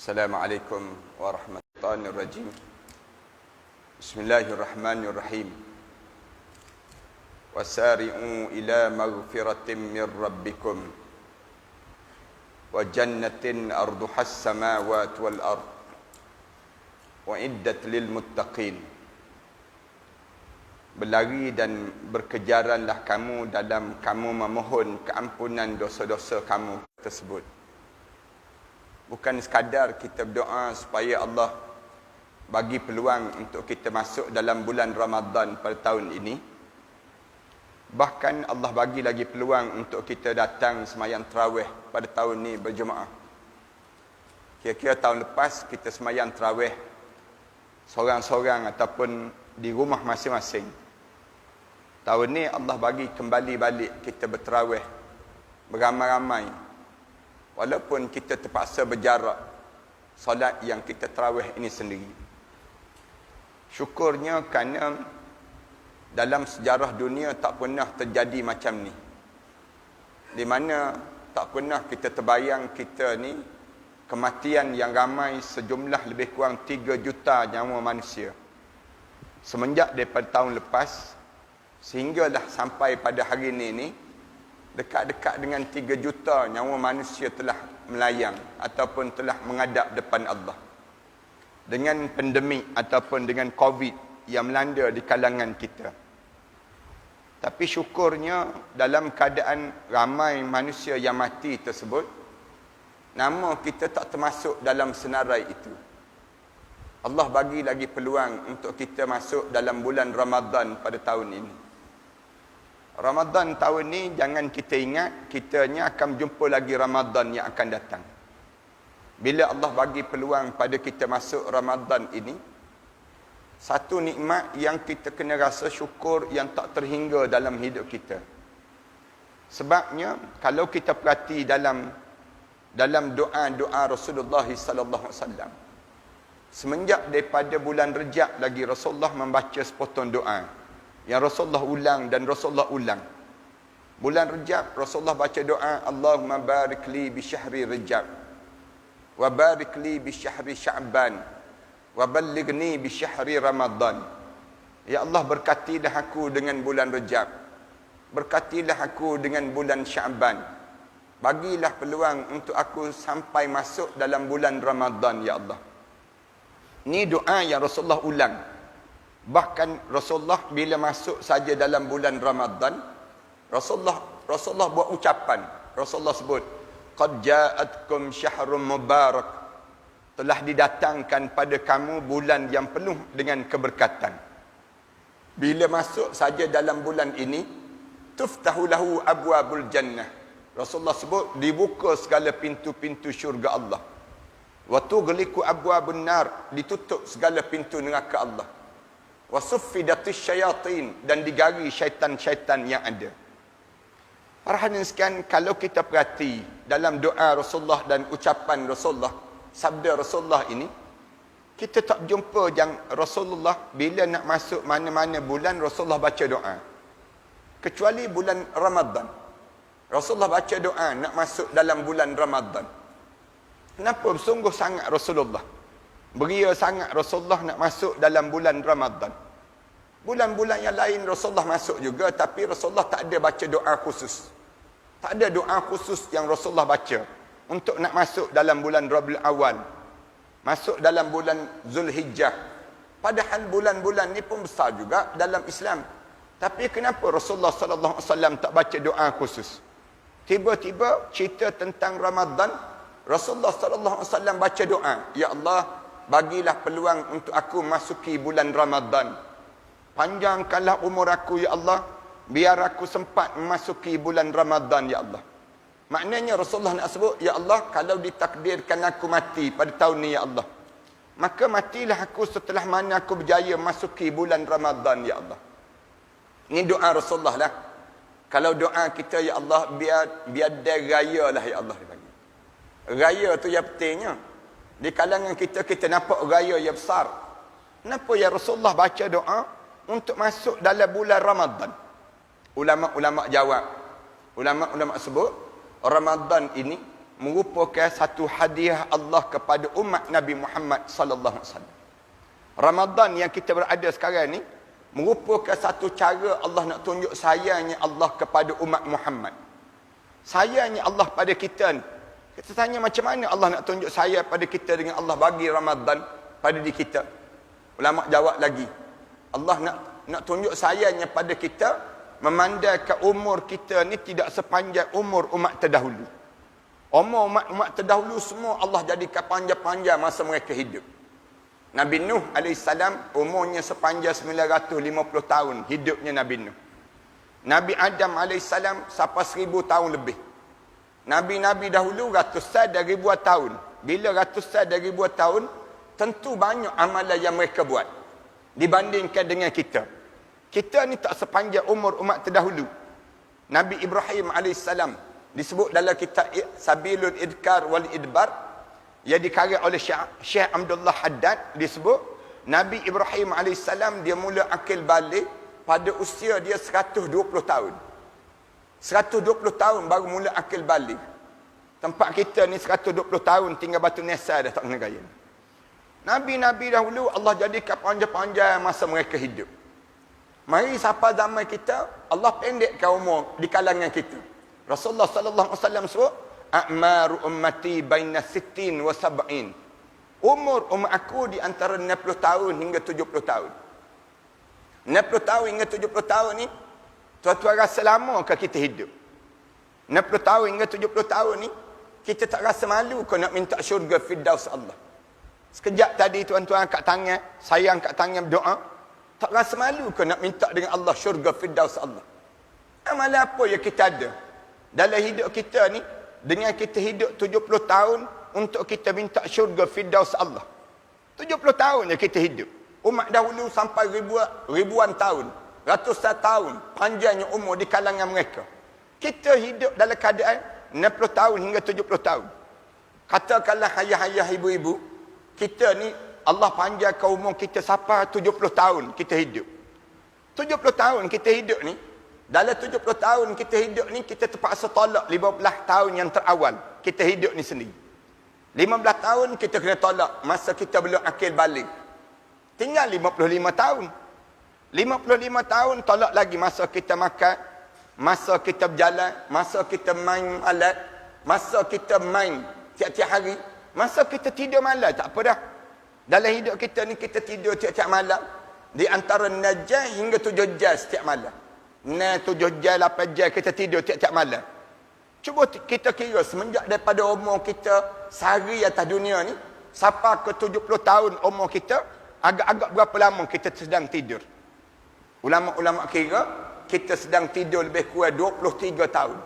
Assalamualaikum warahmatullahi wabarakatuh. Bismillahirrahmanirrahim. Wasari'u ila maghfiratin min rabbikum wa jannatin arduhas samawati wal ard wa iddat lil muttaqin. Berlari dan berkejaranlah kamu dalam kamu memohon keampunan dosa-dosa kamu tersebut. Bukan sekadar kita berdoa supaya Allah bagi peluang untuk kita masuk dalam bulan Ramadan pada tahun ini. Bahkan Allah bagi lagi peluang untuk kita datang sembahyang tarawih pada tahun ini berjemaah. Kira-kira tahun lepas kita sembahyang tarawih seorang-seorang ataupun di rumah masing-masing. Tahun ni Allah bagi kembali balik kita bertarawih beramai-ramai. Walaupun kita terpaksa berjarak solat yang kita tarawih ini sendiri. Syukurnya kerana dalam sejarah dunia tak pernah terjadi macam ni. Di mana tak pernah kita terbayang kita ni kematian yang ramai sejumlah lebih kurang 3 juta nyawa manusia. Semenjak daripada tahun lepas sehinggalah sampai pada hari ini dekat-dekat dengan 3 juta nyawa manusia telah melayang ataupun telah menghadap depan Allah. Dengan pandemik ataupun dengan COVID yang melanda di kalangan kita. Tapi syukurnya dalam keadaan ramai manusia yang mati tersebut, nama kita tak termasuk dalam senarai itu. Allah bagi lagi peluang untuk kita masuk dalam bulan Ramadan pada tahun ini. Ramadan tahun ni jangan kita ingat kitanya akan jumpa lagi Ramadan yang akan datang. Bila Allah bagi peluang pada kita masuk Ramadan ini, satu nikmat yang kita kena rasa syukur yang tak terhingga dalam hidup kita. Sebabnya kalau kita perhati dalam doa-doa Rasulullah sallallahu alaihi wasallam, semenjak daripada bulan Rejab lagi Rasulullah membaca sepotong doa yang Rasulullah ulang dan Rasulullah ulang. Bulan Rejab Rasulullah baca doa, Allahumma barik li bi syahri Rejab wa barik li bi syahri Sya'ban wa ballighni bi syahri Ramadan. Ya Allah, berkatilah aku dengan bulan Rejab, berkatilah aku dengan bulan Sya'ban, bagilah peluang untuk aku sampai masuk dalam bulan Ramadan ya Allah. Ini doa yang Rasulullah ulang. Bahkan Rasulullah bila masuk saja dalam bulan Ramadan, Rasulullah buat ucapan. Rasulullah sebut, qad ja'atkum syahrun mubarak, telah didatangkan pada kamu bulan yang penuh dengan keberkatan. Bila masuk saja dalam bulan ini, tuftahu lahu abwabul jannah. Rasulullah sebut dibuka segala pintu-pintu syurga Allah. Wa tughliqu abwabun nar, ditutup segala pintu neraka Allah. Wasuffidatis syayatin, dan digari syaitan-syaitan yang ada. Para hadirin sekalian, kalau kita perhati dalam doa Rasulullah dan ucapan Rasulullah, sabda Rasulullah ini, kita tak jumpa yang Rasulullah bila nak masuk mana-mana bulan Rasulullah baca doa. Kecuali bulan Ramadan. Rasulullah baca doa nak masuk dalam bulan Ramadan. Kenapa sungguh sangat Rasulullah beria sangat Rasulullah nak masuk dalam bulan Ramadan? Bulan-bulan yang lain Rasulullah masuk juga, tapi Rasulullah tak ada baca doa khusus. Tak ada doa khusus yang Rasulullah baca untuk nak masuk dalam bulan Rabiul Awal, masuk dalam bulan Zulhijjah. Padahal bulan-bulan ni pun besar juga dalam Islam. Tapi kenapa Rasulullah sallallahu alaihi wasallam tak baca doa khusus? Tiba-tiba cerita tentang Ramadan, Rasulullah sallallahu alaihi wasallam baca doa, ya Allah, bagilah peluang untuk aku masuki bulan Ramadan. Panjangkanlah umur aku ya Allah, biar aku sempat memasuki bulan Ramadan ya Allah. Maknanya Rasulullah nak sebut, ya Allah, kalau ditakdirkan aku mati pada tahun ni ya Allah, maka matilah aku setelah mana aku berjaya masuki bulan Ramadan ya Allah. Ini doa Rasulullah lah. Kalau doa kita, ya Allah, biar dia raya lah ya Allah. Raya tu yang pentingnya. Di kalangan kita nampak raya yang besar. Kenapa ya Rasulullah baca doa untuk masuk dalam bulan Ramadan? Ulama-ulama jawab. Ulama-ulama sebut, Ramadan ini merupakan satu hadiah Allah kepada umat Nabi Muhammad sallallahu alaihi wasallam. Ramadan yang kita berada sekarang ni merupakan satu cara Allah nak tunjuk sayangnya Allah kepada umat Muhammad. Sayangnya Allah pada kita ni. Kita tanya macam mana Allah nak tunjuk sayang pada kita dengan Allah bagi Ramadan pada diri kita. Ulama jawab lagi. Allah nak tunjuk sayangnya pada kita, memandangkan umur kita ni tidak sepanjang umur umat terdahulu. Umur umat terdahulu semua Allah jadikan panjang-panjang masa mereka hidup. Nabi Nuh AS umurnya sepanjang 950 tahun hidupnya Nabi Nuh. Nabi Adam AS sampai 1000 tahun lebih. Nabi-nabi dahulu ratusan dan ribuan tahun. Bila ratusan dan ribuan tahun, tentu banyak amalan yang mereka buat dibandingkan dengan kita. Kita ni tak sepanjang umur umat terdahulu. Nabi Ibrahim AS disebut dalam kitab Sabilul Idkar wal Idbar yang dikarya oleh Syekh Abdullah Haddad, disebut Nabi Ibrahim AS dia mula akil balik pada usia dia 120 tahun. 120 tahun baru mula akil balik. Tempat kita ni 120 tahun tinggal batu nesa dah tak kena gaya. Nabi-nabi dahulu Allah jadikan panjang-panjang masa mereka hidup. Mari sampai zaman kita, Allah pendekkan umur di kalangan kita. Rasulullah sallallahu alaihi wasallam sebut, "A'maru ummati baina 60 wa 70." Umur umat aku di antara 60 tahun hingga 70 tahun. 60 tahun hingga 70 tahun ni, tuan-tuan rasa lama ke kita hidup? 60 tahun hingga 70 tahun ni, kita tak rasa malu ke nak minta syurga Firdaus Allah? Sekejap tadi tuan-tuan angkat tangan, saya angkat tangan berdoa, tak rasa malu ke nak minta dengan Allah syurga Firdaus Allah? Amalan apa yang kita ada dalam hidup kita ni, dengan kita hidup 70 tahun untuk kita minta syurga Firdaus Allah? 70 tahun je kita hidup. Umat dahulu sampai ribuan tahun, ratusan tahun panjangnya umur di kalangan mereka. Kita hidup dalam keadaan 60 tahun hingga 70 tahun. Katakanlah ayah-ayah, ibu-ibu, kita ni Allah panjangkan umur kita sampai 70 tahun kita hidup. 70 tahun kita hidup ni, dalam 70 tahun kita hidup ni, kita terpaksa tolak 15 tahun yang terawal kita hidup ni sendiri. 15 tahun kita kena tolak masa kita belum akil balik. Tinggal 55 tahun. 55 tahun tolak lagi masa kita makan, masa kita berjalan, masa kita main alat, masa kita main tiap-tiap hari, masa kita tidur malam. Tak apa dah. Dalam hidup kita ni kita tidur tiap-tiap malam. Di antara 6 jam hingga 7 jam setiap malam. 7 jam, 8 jam kita tidur tiap-tiap malam. Cuba kita kira semenjak daripada umur kita sehari atas dunia ni, sampai ke 70 tahun umur kita, agak-agak berapa lama kita sedang tidur? Ulama-ulama kira kita sedang tidur lebih kurang 23 tahun.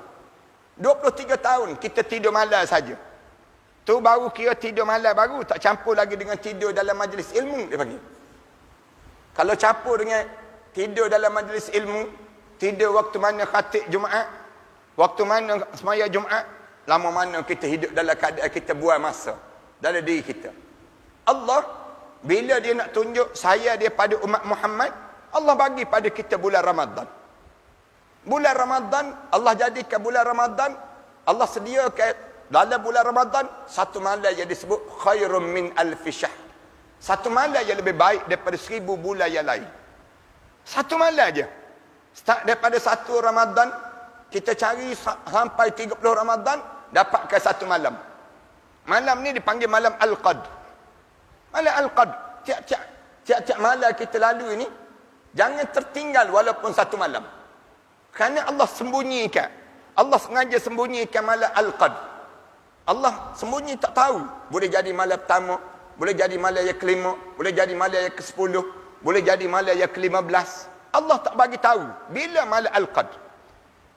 23 tahun kita tidur malam saja. Tu baru kira tidur malam baru, tak campur lagi dengan tidur dalam majlis ilmu dia panggil. Kalau campur dengan tidur dalam majlis ilmu, tidur waktu mana khatib Jumaat, waktu mana semaya Jumaat, lama mana kita hidup dalam keadaan kita buang masa dalam diri kita. Allah bila dia nak tunjuk saya dia pada umat Muhammad, Allah bagi pada kita bulan Ramadan. Bulan Ramadan, Allah jadikan bulan Ramadan, Allah sediakan dalam bulan Ramadan satu malam yang disebut khairum min alfi syahr. Satu malam yang lebih baik daripada 1000 bulan yang lain. Satu malam aja. Start daripada 1 Ramadan, kita cari sampai 30 Ramadan, dapatkan satu malam. Malam ni dipanggil malam Al-Qadr. Malam Al-Qadr. Tiap-tiap malam kita lalu ini, jangan tertinggal walaupun satu malam. Kerana Allah sembunyikan. Allah sengaja sembunyikan malam Al-Qadr. Allah sembunyi tak tahu. Boleh jadi malam pertama, boleh jadi malam yang kelima, boleh jadi malam yang ke-10, boleh jadi malam yang ke-15. Allah tak bagi tahu bila malam Al-Qadr.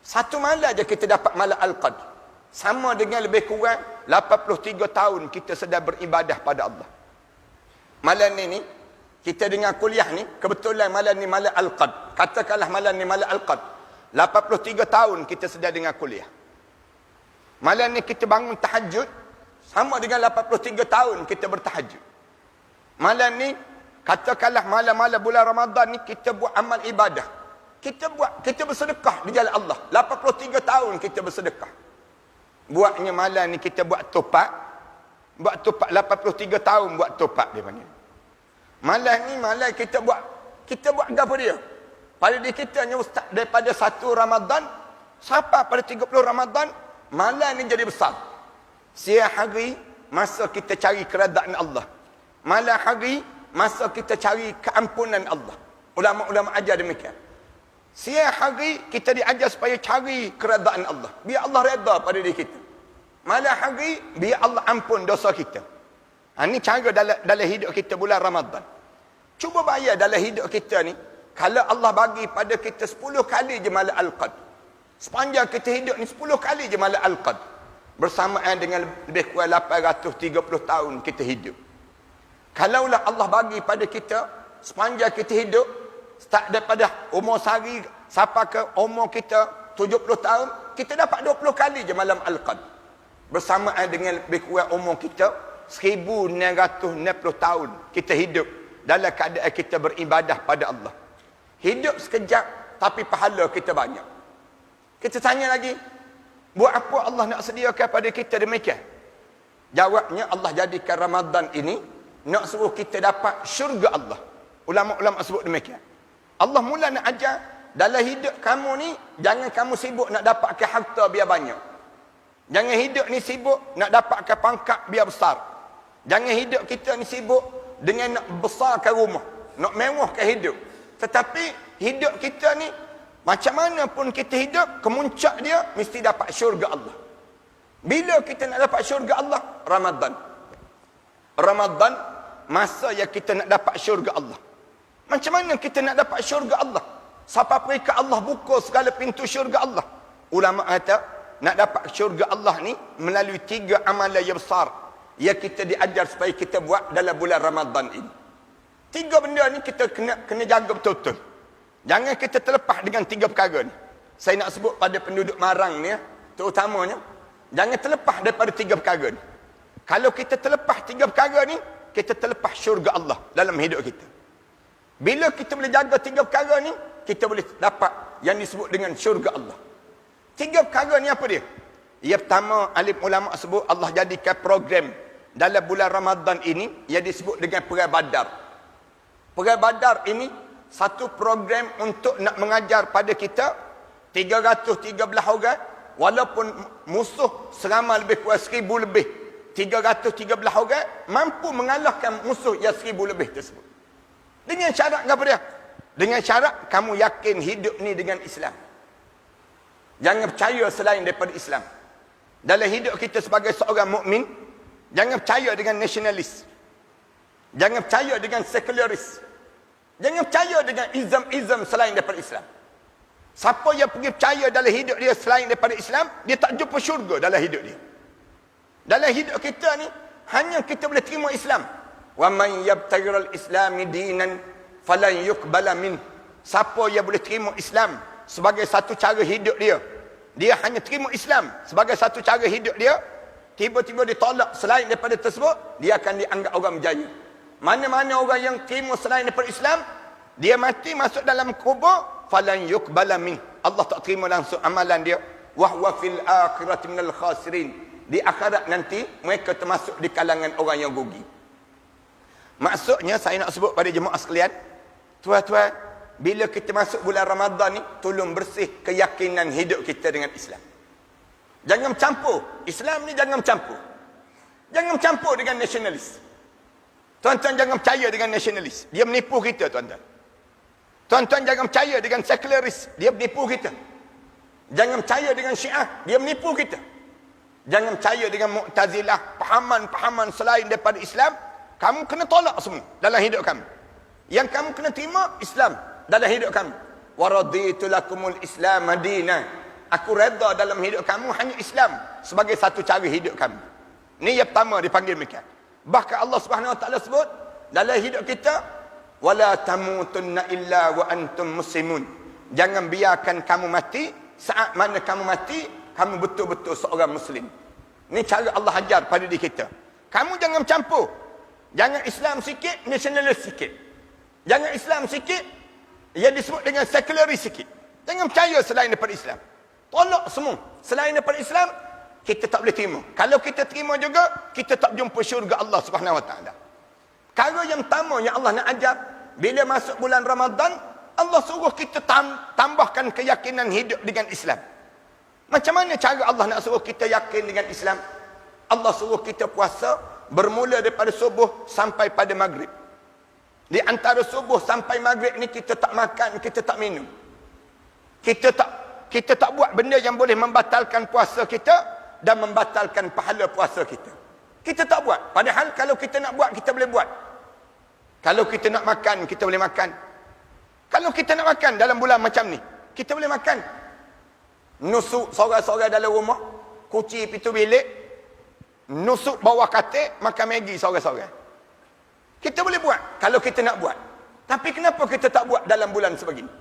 Satu malam aja kita dapat malam Al-Qadr. Sama dengan lebih kurang 83 tahun kita sedang beribadah pada Allah. Malam ni kita dengar kuliah ni, kebetulan malam ni malam Al-Qadr. Katakanlah malam ni malam Al-Qadr. 83 tahun kita sedang dengar kuliah. Malam ni kita bangun tahajud, sama dengan 83 tahun kita bertahajud. Malam ni, katakanlah malam-malam bulan Ramadan ni kita buat amal ibadah. Kita bersedekah di jalan Allah. 83 tahun kita bersedekah. Buatnya malam ni kita buat topak. Buat topak 83 tahun buat topak dia panggil. Malam ni malam kita buat apa dia? Pada diri kita hanya ustaz daripada 1 Ramadan sampai pada 30 Ramadan, malam ni jadi besar. Siang hari masa kita cari keredaan Allah. Malam hari masa kita cari keampunan Allah. Ulama-ulama ajar demikian. Siang hari kita diajar supaya cari keredaan Allah. Biar Allah redha pada diri kita. Malam hari biar Allah ampun dosa kita. Ini cara dalam hidup kita bulan Ramadan. Cuba bayar dalam hidup kita ni, kalau Allah bagi pada kita 10 kali je malam Al-Qadr. Sepanjang kita hidup ni 10 kali je malam Al-Qadr. Bersamaan dengan lebih kurang 830 tahun kita hidup. Kalaulah Allah bagi pada kita sepanjang kita hidup, start daripada umur sehari sampai ke umur kita 70 tahun, kita dapat 20 kali je malam Al-Qadr. Bersamaan dengan lebih kurang umur kita 1960 tahun kita hidup dalam keadaan kita beribadah pada Allah. Hidup sekejap tapi pahala kita banyak. Kita tanya lagi, buat apa Allah nak sediakan pada kita demikian? Jawabnya, Allah jadikan Ramadan ini nak suruh kita dapat syurga Allah. Ulama-ulama sebut demikian. Allah mula nak ajar, dalam hidup kamu ni jangan kamu sibuk nak dapatkan harta biar banyak. Jangan hidup ni sibuk nak dapatkan pangkat biar besar. Jangan hidup kita ni sibuk dengan nak besarkan rumah, nak mewahkan hidup. Tetapi hidup kita ni macam mana pun kita hidup, kemuncak dia mesti dapat syurga Allah. Bila kita nak dapat syurga Allah? Ramadan. Ramadan masa yang kita nak dapat syurga Allah. Macam mana kita nak dapat syurga Allah? Siapa mereka Allah buka segala pintu syurga Allah? Ulama kata, nak dapat syurga Allah ni melalui 3 amalan yang besar yang kita diajar supaya kita buat dalam bulan Ramadan ini. 3 benda ni kita kena jaga betul-betul. Jangan kita terlepas dengan 3 perkara ni. Saya nak sebut pada penduduk Marang ni, terutamanya, jangan terlepas daripada 3 perkara ni. Kalau kita terlepas 3 perkara ni, kita terlepas syurga Allah dalam hidup kita. Bila kita boleh jaga 3 perkara ni, kita boleh dapat yang disebut dengan syurga Allah. 3 perkara ni apa dia? Yang pertama, alim ulama sebut Allah jadikan program dalam bulan Ramadan ini yang disebut dengan Perang Badar. Perang Badar ini satu program untuk nak mengajar pada kita 313 orang, walaupun musuh seramai lebih kurang 1000 lebih, 313 orang mampu mengalahkan musuh yang 1000 lebih tersebut. Dengan syarat apa dia? Dengan syarat kamu yakin hidup ni dengan Islam. Jangan percaya selain daripada Islam. Dalam hidup kita sebagai seorang mukmin, jangan percaya dengan nasionalis. Jangan percaya dengan sekularis. Jangan percaya dengan izam-izam selain daripada Islam. Siapa yang pergi percaya dalam hidup dia selain daripada Islam, dia tak jumpa syurga dalam hidup dia. Dalam hidup kita ni, hanya kita boleh terima Islam. Wa man yabtaghiral islami dinan falan yuqbala min. Siapa yang boleh terima Islam sebagai satu cara hidup dia, dia hanya terima Islam sebagai satu cara hidup dia, tiba-tiba ditolak selain daripada tersebut, dia akan dianggap orang berjaya. Mana-mana orang yang terima selain daripada Islam, dia mati masuk dalam kubur, falan yuqbala min. Allah tak terima langsung amalan dia. Wa huwa fil akhirati minal khasirin. Di akhirat nanti mereka termasuk di kalangan orang yang rugi. Maksudnya saya nak sebut pada jemaah sekalian, tuan-tuan, bila kita masuk bulan Ramadan ni, tolong bersih keyakinan hidup kita dengan Islam. Jangan campur. Islam ni jangan campur. Jangan campur dengan nasionalis. Tuan-tuan jangan percaya dengan nasionalis. Dia menipu kita, tuan-tuan. Tuan-tuan jangan percaya dengan sekularis. Dia menipu kita. Jangan percaya dengan Syiah. Dia menipu kita. Jangan percaya dengan Mu'tazilah. Pahaman-pahaman selain daripada Islam. Kamu kena tolak semua dalam hidup kamu. Yang kamu kena terima Islam dalam hidup kamu. Wa raditu lakumul Islam madina. Aku redha dalam hidup kamu hanya Islam sebagai satu cara hidup kamu. Ini yang pertama dipanggil demikian. Bahkan Allah Subhanahu Wa Taala sebut dalam hidup kita, wala tamutunna illa wa antum muslimun. Jangan biarkan kamu mati, saat mana kamu mati, kamu betul-betul seorang muslim. Ini cara Allah ajar pada diri kita. Kamu jangan campur. Jangan Islam sikit, nasionalis sikit. Jangan Islam sikit, yang disebut dengan sekularis sikit. Jangan percaya selain daripada Islam. Tolak semua. Selain daripada Islam, kita tak boleh terima. Kalau kita terima juga, kita tak jumpa syurga Allah Subhanahu Wa Taala. Kalau yang pertama yang Allah nak ajar, bila masuk bulan Ramadan, Allah suruh kita tambahkan keyakinan hidup dengan Islam. Macam mana cara Allah nak suruh kita yakin dengan Islam? Allah suruh kita puasa bermula daripada subuh sampai pada maghrib. Di antara subuh sampai maghrib ni kita tak makan, kita tak minum. Kita tak buat benda yang boleh membatalkan puasa kita dan membatalkan pahala puasa kita. Kita tak buat. Padahal kalau kita nak buat, kita boleh buat. Kalau kita nak makan, kita boleh makan. Kalau kita nak makan dalam bulan macam ni, kita boleh makan. Nusuk sorang-sorang dalam rumah, kunci pintu bilik, nusuk bawah katil, makan Maggi sorang-sorang. Kita boleh buat kalau kita nak buat. Tapi kenapa kita tak buat dalam bulan sebegini?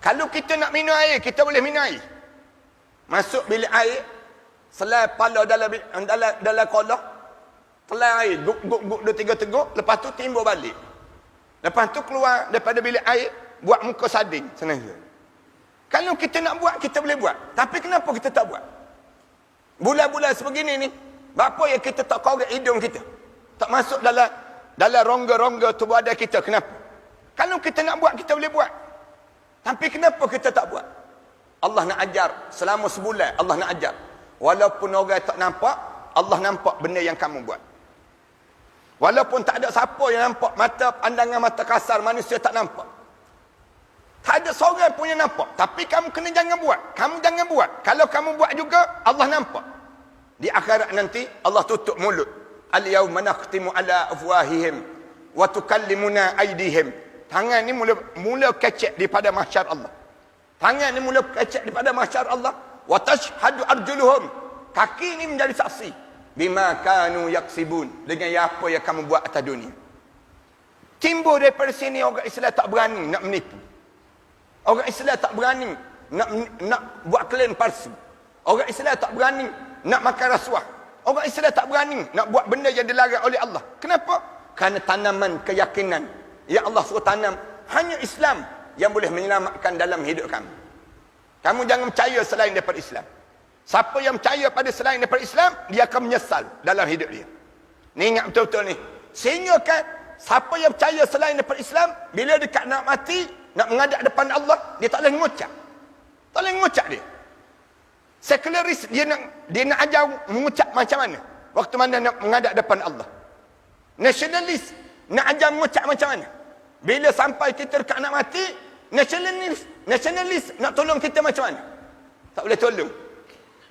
Kalau kita nak minum air, kita boleh minum air. Masuk bilik air, selai pala dalam kolah, telan air, guk-guk 2-3 teguk, lepas tu timbul balik. Lepas tu keluar daripada bilik air, buat muka sading. Senang je. Kalau kita nak buat, kita boleh buat. Tapi kenapa kita tak buat? Bulan-bulan sebegini ni, apa yang kita tak korek hidung kita? Tak masuk dalam rongga-rongga tubuh badan kita. Kenapa? Kalau kita nak buat, kita boleh buat. Tapi kenapa kita tak buat? Allah nak ajar selama sebulan. Allah nak ajar. Walaupun orang tak nampak, Allah nampak benda yang kamu buat. Walaupun tak ada siapa yang nampak, pandangan mata kasar manusia tak nampak. Tak ada seorang pun yang nampak. Tapi kamu kena jangan buat. Kamu jangan buat. Kalau kamu buat juga, Allah nampak. Di akhirat nanti, Allah tutup mulut. Al-yawma nakhtimu ala afwahihim wa tukallimuna aydihim. Tangan ni mula kecek daripada mahsyar Allah. Tangan ni mula kecek daripada mahsyar Allah. Wa tashhadu arjuluhum. Kaki ni menjadi saksi. Bima kanu yaksibun. Dengan apa yang kamu buat atas dunia. Timbul daripada sini orang Islam tak berani nak menipu. Orang Islam tak berani nak buat klaim palsu. Orang Islam tak berani nak makan rasuah. Orang Islam tak berani nak buat benda yang dilarang oleh Allah. Kenapa? Kerana tanaman keyakinan yang Allah suruh tanam, hanya Islam yang boleh menyelamatkan dalam hidup kamu. Kamu jangan percaya selain daripada Islam. Siapa yang percaya pada selain daripada Islam, dia akan menyesal dalam hidup dia. Ni ingat betul-betul ni. Sehingga kan, siapa yang percaya selain daripada Islam, bila dekat nak mati, nak menghadap depan Allah, dia tak boleh mengucap. Tak boleh mengucap dia. Sekularis, dia nak ajar mengucap macam mana? Waktu mana nak menghadap depan Allah. Nasionalis, nak ajar mengucap macam mana? Bila sampai kita dekat nak mati, nasionalis nak tolong kita macam mana? Tak boleh tolong.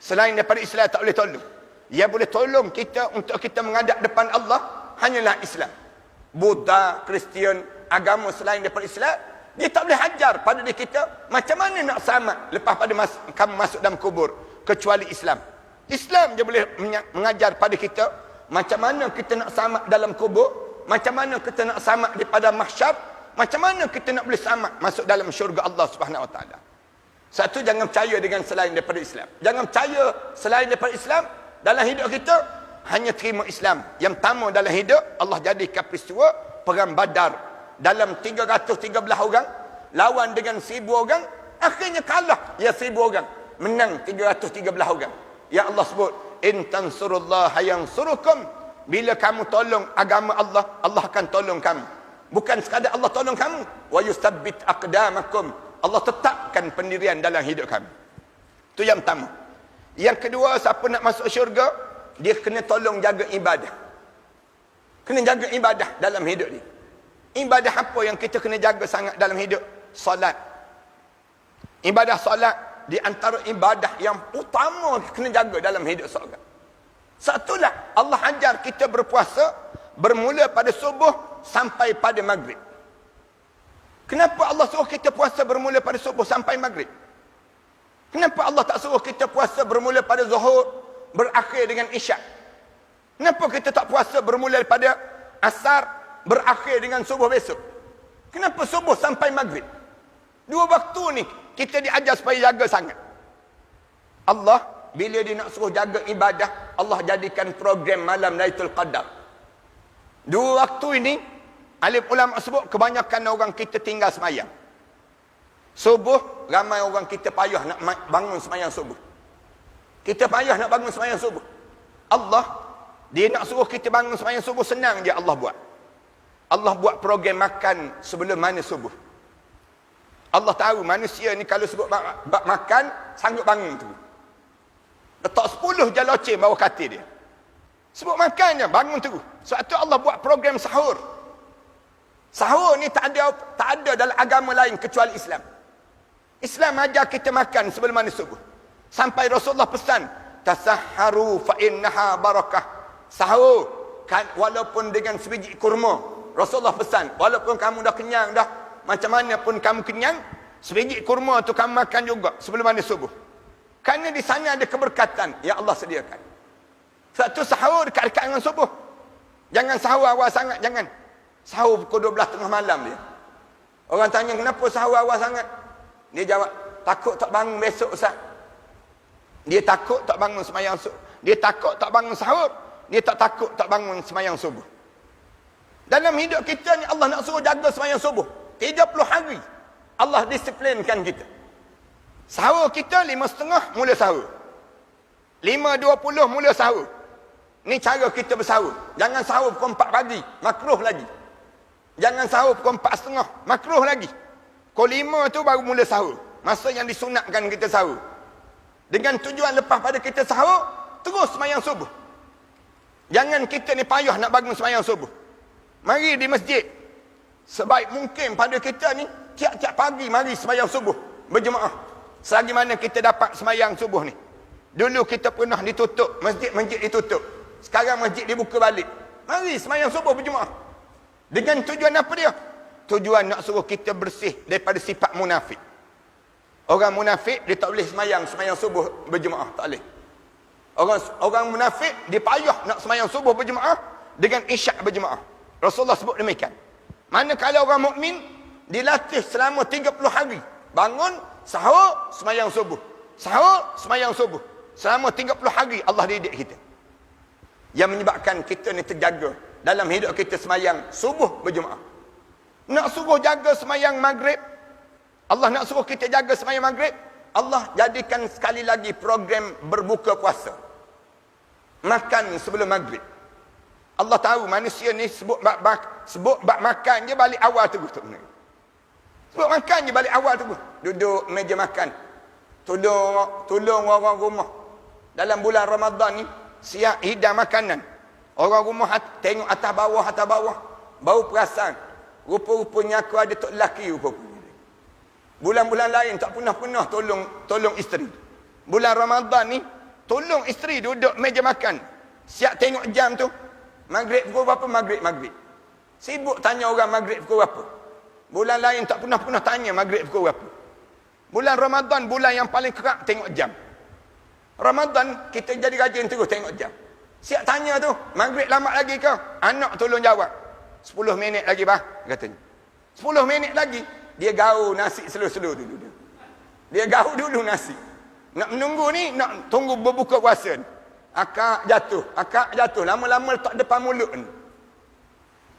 Selain daripada Islam tak boleh tolong. Yang boleh tolong kita untuk kita menghadap depan Allah hanyalah Islam. Buddha, Kristian, agama selain daripada Islam, dia tak boleh ajar pada diri kita macam mana nak selamat lepas pada kamu masuk dalam kubur, kecuali Islam. Islam je boleh mengajar pada kita macam mana kita nak selamat dalam kubur, macam mana kita nak selamat daripada mahsyar, macam mana kita nak boleh selamat masuk dalam syurga Allah Subhanahu Wa Taala. Satu, jangan percaya dengan selain daripada Islam. Jangan percaya selain daripada Islam dalam hidup kita, hanya terima Islam. Yang pertama dalam hidup, Allah jadikan peristiwa perang Badar. Dalam 313 orang, lawan dengan 1000 orang, akhirnya kalah ya 1000 orang. Menang 313 orang. Ya Allah sebut, in tansurullaha yansurukum. Bila kamu tolong agama Allah, Allah akan tolong kamu. Bukan sekadar Allah tolong kamu, wa yusabbit aqdamakum. Allah tetapkan pendirian dalam hidup kami. Itu yang pertama. Yang kedua, siapa nak masuk syurga, dia kena tolong jaga ibadah. Kena jaga ibadah dalam hidup dia. Ibadah apa yang kita kena jaga sangat dalam hidup? Solat. Ibadah solat di antara ibadah yang utama kena jaga dalam hidup seorang. Satulah, Allah ajar kita berpuasa bermula pada subuh sampai pada maghrib. Kenapa Allah suruh kita puasa bermula pada subuh sampai maghrib? Kenapa Allah tak suruh kita puasa bermula pada zuhur, berakhir dengan isyak? Kenapa kita tak puasa bermula pada asar, berakhir dengan subuh besok? Kenapa subuh sampai maghrib? Dua waktu ni kita diajar supaya jaga sangat. Allah, bila dia nak suruh jaga ibadah, Allah jadikan program malam Lailatul Qadar. Dua waktu ini, alim ulama sebut kebanyakan orang kita tinggal semayang. Subuh, ramai orang kita payah nak bangun semayang subuh. Kita payah nak bangun sembahyang subuh. Allah, dia nak suruh kita bangun sembahyang subuh, senang je Allah buat. Allah buat program makan sebelum mana subuh. Allah tahu manusia ni kalau sebut bab makan, sanggup bangun tu. Letak 10 je loceng bawah katil dia. Sebut makan je, bangun tu. Sebab tu Allah buat program sahur. Sahur ni tak ada dalam agama lain kecuali Islam. Islam ajar kita makan sebelum mana subuh. Sampai Rasulullah pesan, tasahharu fa innaha barakah. Sahur kan, walaupun dengan sebiji kurma. Rasulullah pesan, walaupun kamu dah kenyang dah, macam mana pun kamu kenyang, sebiji kurma tu kamu makan juga sebelum mana subuh. Kerana di sana ada keberkatan yang Allah sediakan. Satu sahur dekat-dekat dengan subuh. Jangan sahur awal sangat, jangan. Sahur pukul 12 tengah malam dia. Orang tanya, kenapa sahur awal sangat? Dia jawab, takut tak bangun besok Ustaz. Dia takut tak bangun sembahyang subuh. Dia takut tak bangun sahur. Dia tak takut tak bangun sembahyang subuh. Dalam hidup kita ni Allah nak suruh jaga sembahyang subuh. 30 hari Allah disiplinkan kita. Sahur kita 5.30 mula sahur. 5.20 mula sahur. Ni cara kita bersahur. Jangan sahur pukul 4 pagi, makruh lagi. Jangan sahur pukul 4.30, makruh lagi. Pukul 5 tu baru mula sahur. Masa yang disunatkan kita sahur. Dengan tujuan lepas pada kita sahur, terus sembahyang subuh. Jangan kita ni payah nak bangun sembahyang subuh. Mari di masjid. Sebaik mungkin pada kita ni, tiap-tiap pagi mari sembahyang subuh berjemaah. Selagi mana kita dapat sembahyang subuh ni. Dulu kita pernah ditutup, masjid-masjid ditutup. Sekarang masjid dibuka balik. Mari sembahyang subuh berjemaah. Dengan tujuan apa dia? Tujuan nak suruh kita bersih daripada sifat munafik. Orang munafik dia tak boleh sembahyang subuh berjemaah, tak boleh. Orang munafik dia payah nak sembahyang subuh berjemaah dengan isyak berjemaah. Rasulullah sebut demikian. Manakala orang mukmin dilatih selama 30 hari. Bangun, sahur, sembahyang subuh. Sahur, sembahyang subuh. Selama 30 hari Allah didik kita. Yang menyebabkan kita ni terjaga dalam hidup kita sembahyang subuh berjemaah. Nak suruh jaga sembahyang maghrib, Allah nak suruh kita jaga sembahyang maghrib, Allah jadikan sekali lagi program berbuka puasa. Makan sebelum maghrib. Allah tahu manusia ni sebut bab makan je balik awal tu. Sebut makan je balik awal tu. Duduk meja makan. Tolong orang rumah. Dalam bulan Ramadan ni, siap hidang makanan. Orang rumah tengok atas bawah. Bau perasan. Rupa-rupanya aku ada tok lelaki rupa-rupanya. Bulan-bulan lain tak pernah tolong isteri. Bulan Ramadan ni, tolong isteri duduk meja makan. Siap tengok jam tu. Maghrib pukul berapa? Maghrib. Sibuk tanya orang maghrib pukul berapa. Bulan lain tak pernah tanya maghrib pukul berapa. Bulan Ramadan, bulan yang paling kerap tengok jam. Ramadan, kita jadi rajin terus tengok jam. Siap tanya tu, maghrib lambat lagi kau? Anak tolong jawab. 10 minit lagi bah, katanya. 10 minit lagi, dia gaul nasi slow-slow dulu. Dia gaul dulu nasi. Nak menunggu ni, nak tunggu berbuka puasa ni. Akak jatuh. Lama-lama letak depan mulut ni.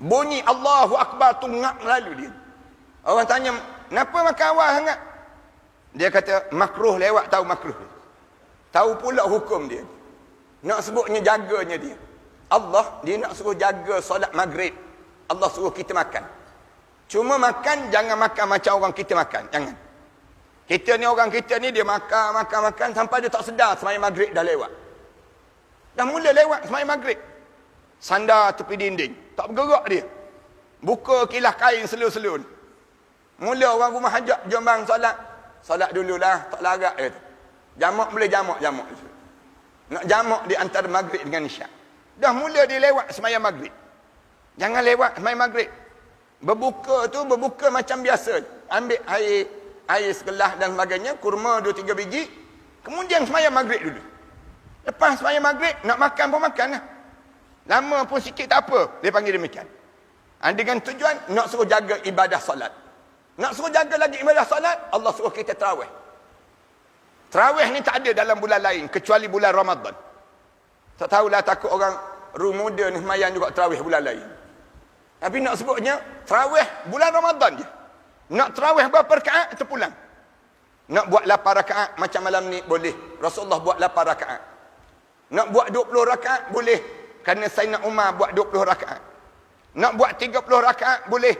Bunyi Allahu Akbar tu ngak lalu dia. Orang tanya, kenapa makan awal sangat? Dia kata, makruh lewat, tahu makruh. Tahu pula hukum dia. Nak sebutnya jaganya dia. Allah, dia nak suruh jaga solat maghrib. Allah suruh kita makan. Cuma makan, jangan makan macam orang kita makan. Jangan. Orang kita ni, dia makan sampai dia tak sedar sembahyang maghrib dah lewat. Dah mula lewat sembahyang maghrib. Sandar tepi dinding. Tak bergerak dia. Buka kilas kain selur-selur. Mula orang rumah hajat, jom bang solat. Solat dululah, tak larat. Jamak boleh jamak. Nak jamak di antara maghrib dengan isyak. Dah mula dia lewat sembahyang maghrib. Jangan lewat sembahyang maghrib. Berbuka macam biasa. Ambil air segelas dan sebagainya, kurma 2-3 biji. Kemudian sembahyang maghrib dulu. Lepas sembahyang maghrib, nak makan pun makan lah. Lama pun sikit tak apa. Dia panggil demikian. Dengan tujuan, nak suruh jaga ibadah solat. Nak suruh jaga lagi ibadah solat, Allah suruh kita tarawih. Tarawih ni tak ada dalam bulan lain, kecuali bulan Ramadan. Tak tahulah, takut orang muda ni semayang juga tarawih bulan lain. Tapi nak sebutnya, tarawih bulan Ramadan je. Nak tarawih berapa rakaat, itu pulang. Nak buat 8 rakaat macam malam ni boleh. Rasulullah buat 8 rakaat. Nak buat 20 rakaat boleh. Kerana Sayyidina Umar buat 20 rakaat. Nak buat 30 rakaat boleh.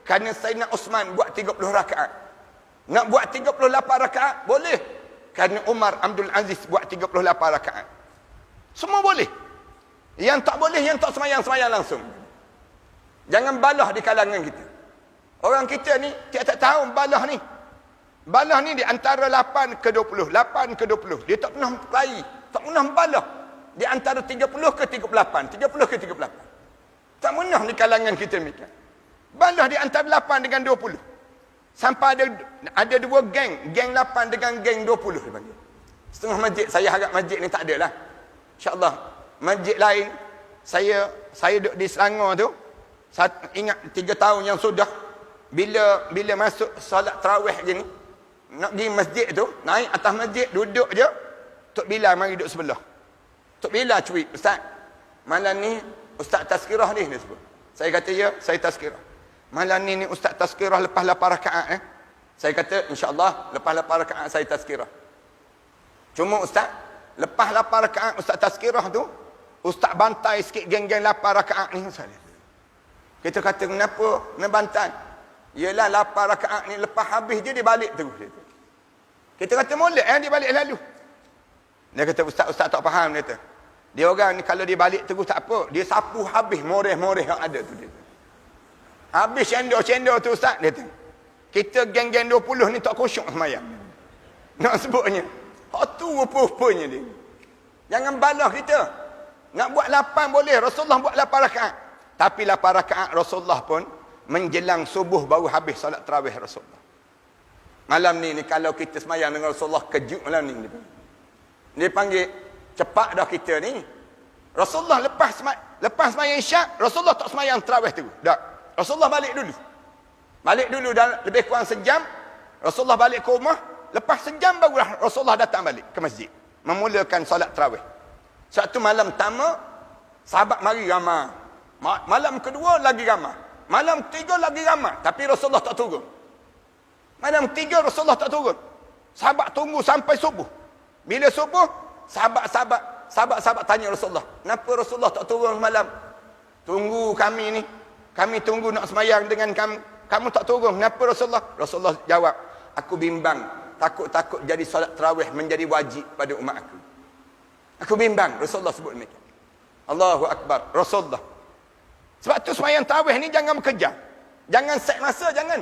Kerana Sayyidina Osman buat 30 rakaat. Nak buat 38 rakaat boleh. Kerana Umar Abdul Aziz buat 38 rakaat. Semua boleh. Yang tak boleh, yang tak semayang langsung. Jangan balah di kalangan kita. Orang kita ni tiap-tiap tahun balah ni. Balah ni di antara 8 ke 20. 8 ke 20. Dia tak pernah kelahi. Tak pernah balah. Di antara 30 ke 38. 30 ke 38. Tak pernah di kalangan kita demikian. Balah di antara 8 dengan 20. Sampai ada 2 geng. Geng 8 dengan geng 20. Dia panggil. Setengah masjid. Saya harap masjid ni tak ada lah. InsyaAllah. Masjid lain. Saya duduk di Selangor tu. Ingat 3 tahun yang sudah. Bila masuk solat tarawih je ni. Nak pergi masjid tu. Naik atas masjid. Duduk je. Tok Bilal mari duduk sebelah. Tok Bilal cuy. Ustaz. Malam ni Ustaz tazkirah ni. Dia sebut. Saya kata ya. Saya tazkirah. Malam ni Ustaz tazkirah lepas 8 rakaat. Saya kata insyaAllah. Lepas 8 rakaat saya tazkirah. Cuma Ustaz. Lepas 8 rakaat Ustaz tazkirah tu. Ustaz bantai sikit geng-geng 8 rakaat ni. Kita kata kenapa nak bantai? Yelah 8 rakaat ni lepas habis je dia balik terus. Kita kata molek dia balik lalu. Dia kata ustaz tak faham dia kata. Dia orang ni kalau dia balik terus tak apa. Dia sapu habis moreh-moreh yang ada tu dia. Habis cendol-cendol tu ustaz dia kata. Kita geng-geng 20 ni tak khusyuk semayang. Nak sebutnya. Hak tu rupa-rupanya dia. Jangan balah kita. Nak buat 8 boleh. Rasulullah buat 8 rakaat. Tapi 8 rakaat Rasulullah pun menjelang subuh baru habis solat tarawih Rasulullah. Malam ni kalau kita semayang dengan Rasulullah kejut malam ni. Dia panggil cepat dah kita ni. Rasulullah lepas semayang isyak, Rasulullah tak semayang tarawih tu. Tak. Rasulullah balik dulu. Balik dulu dan lebih kurang sejam. Rasulullah balik ke rumah. Lepas sejam barulah Rasulullah datang balik ke masjid. Memulakan solat tarawih. Satu malam pertama, sahabat mari ramai. Malam kedua lagi ramai. Malam 3 lagi ramai. Tapi Rasulullah tak turun. Malam 3 Rasulullah tak turun. Sahabat tunggu sampai subuh. Bila subuh, sahabat tanya Rasulullah. Kenapa Rasulullah tak turun malam? Tunggu kami ni. Kami tunggu nak semayang dengan kamu. Kamu tak turun. Kenapa Rasulullah? Rasulullah jawab. Aku bimbang. Takut jadi solat tarawih menjadi wajib pada umat aku. Aku bimbang. Rasulullah sebut demikian. Allahu Akbar. Rasulullah. Sebab tu semayang tarawih ni jangan bekerja. Jangan set masa, jangan.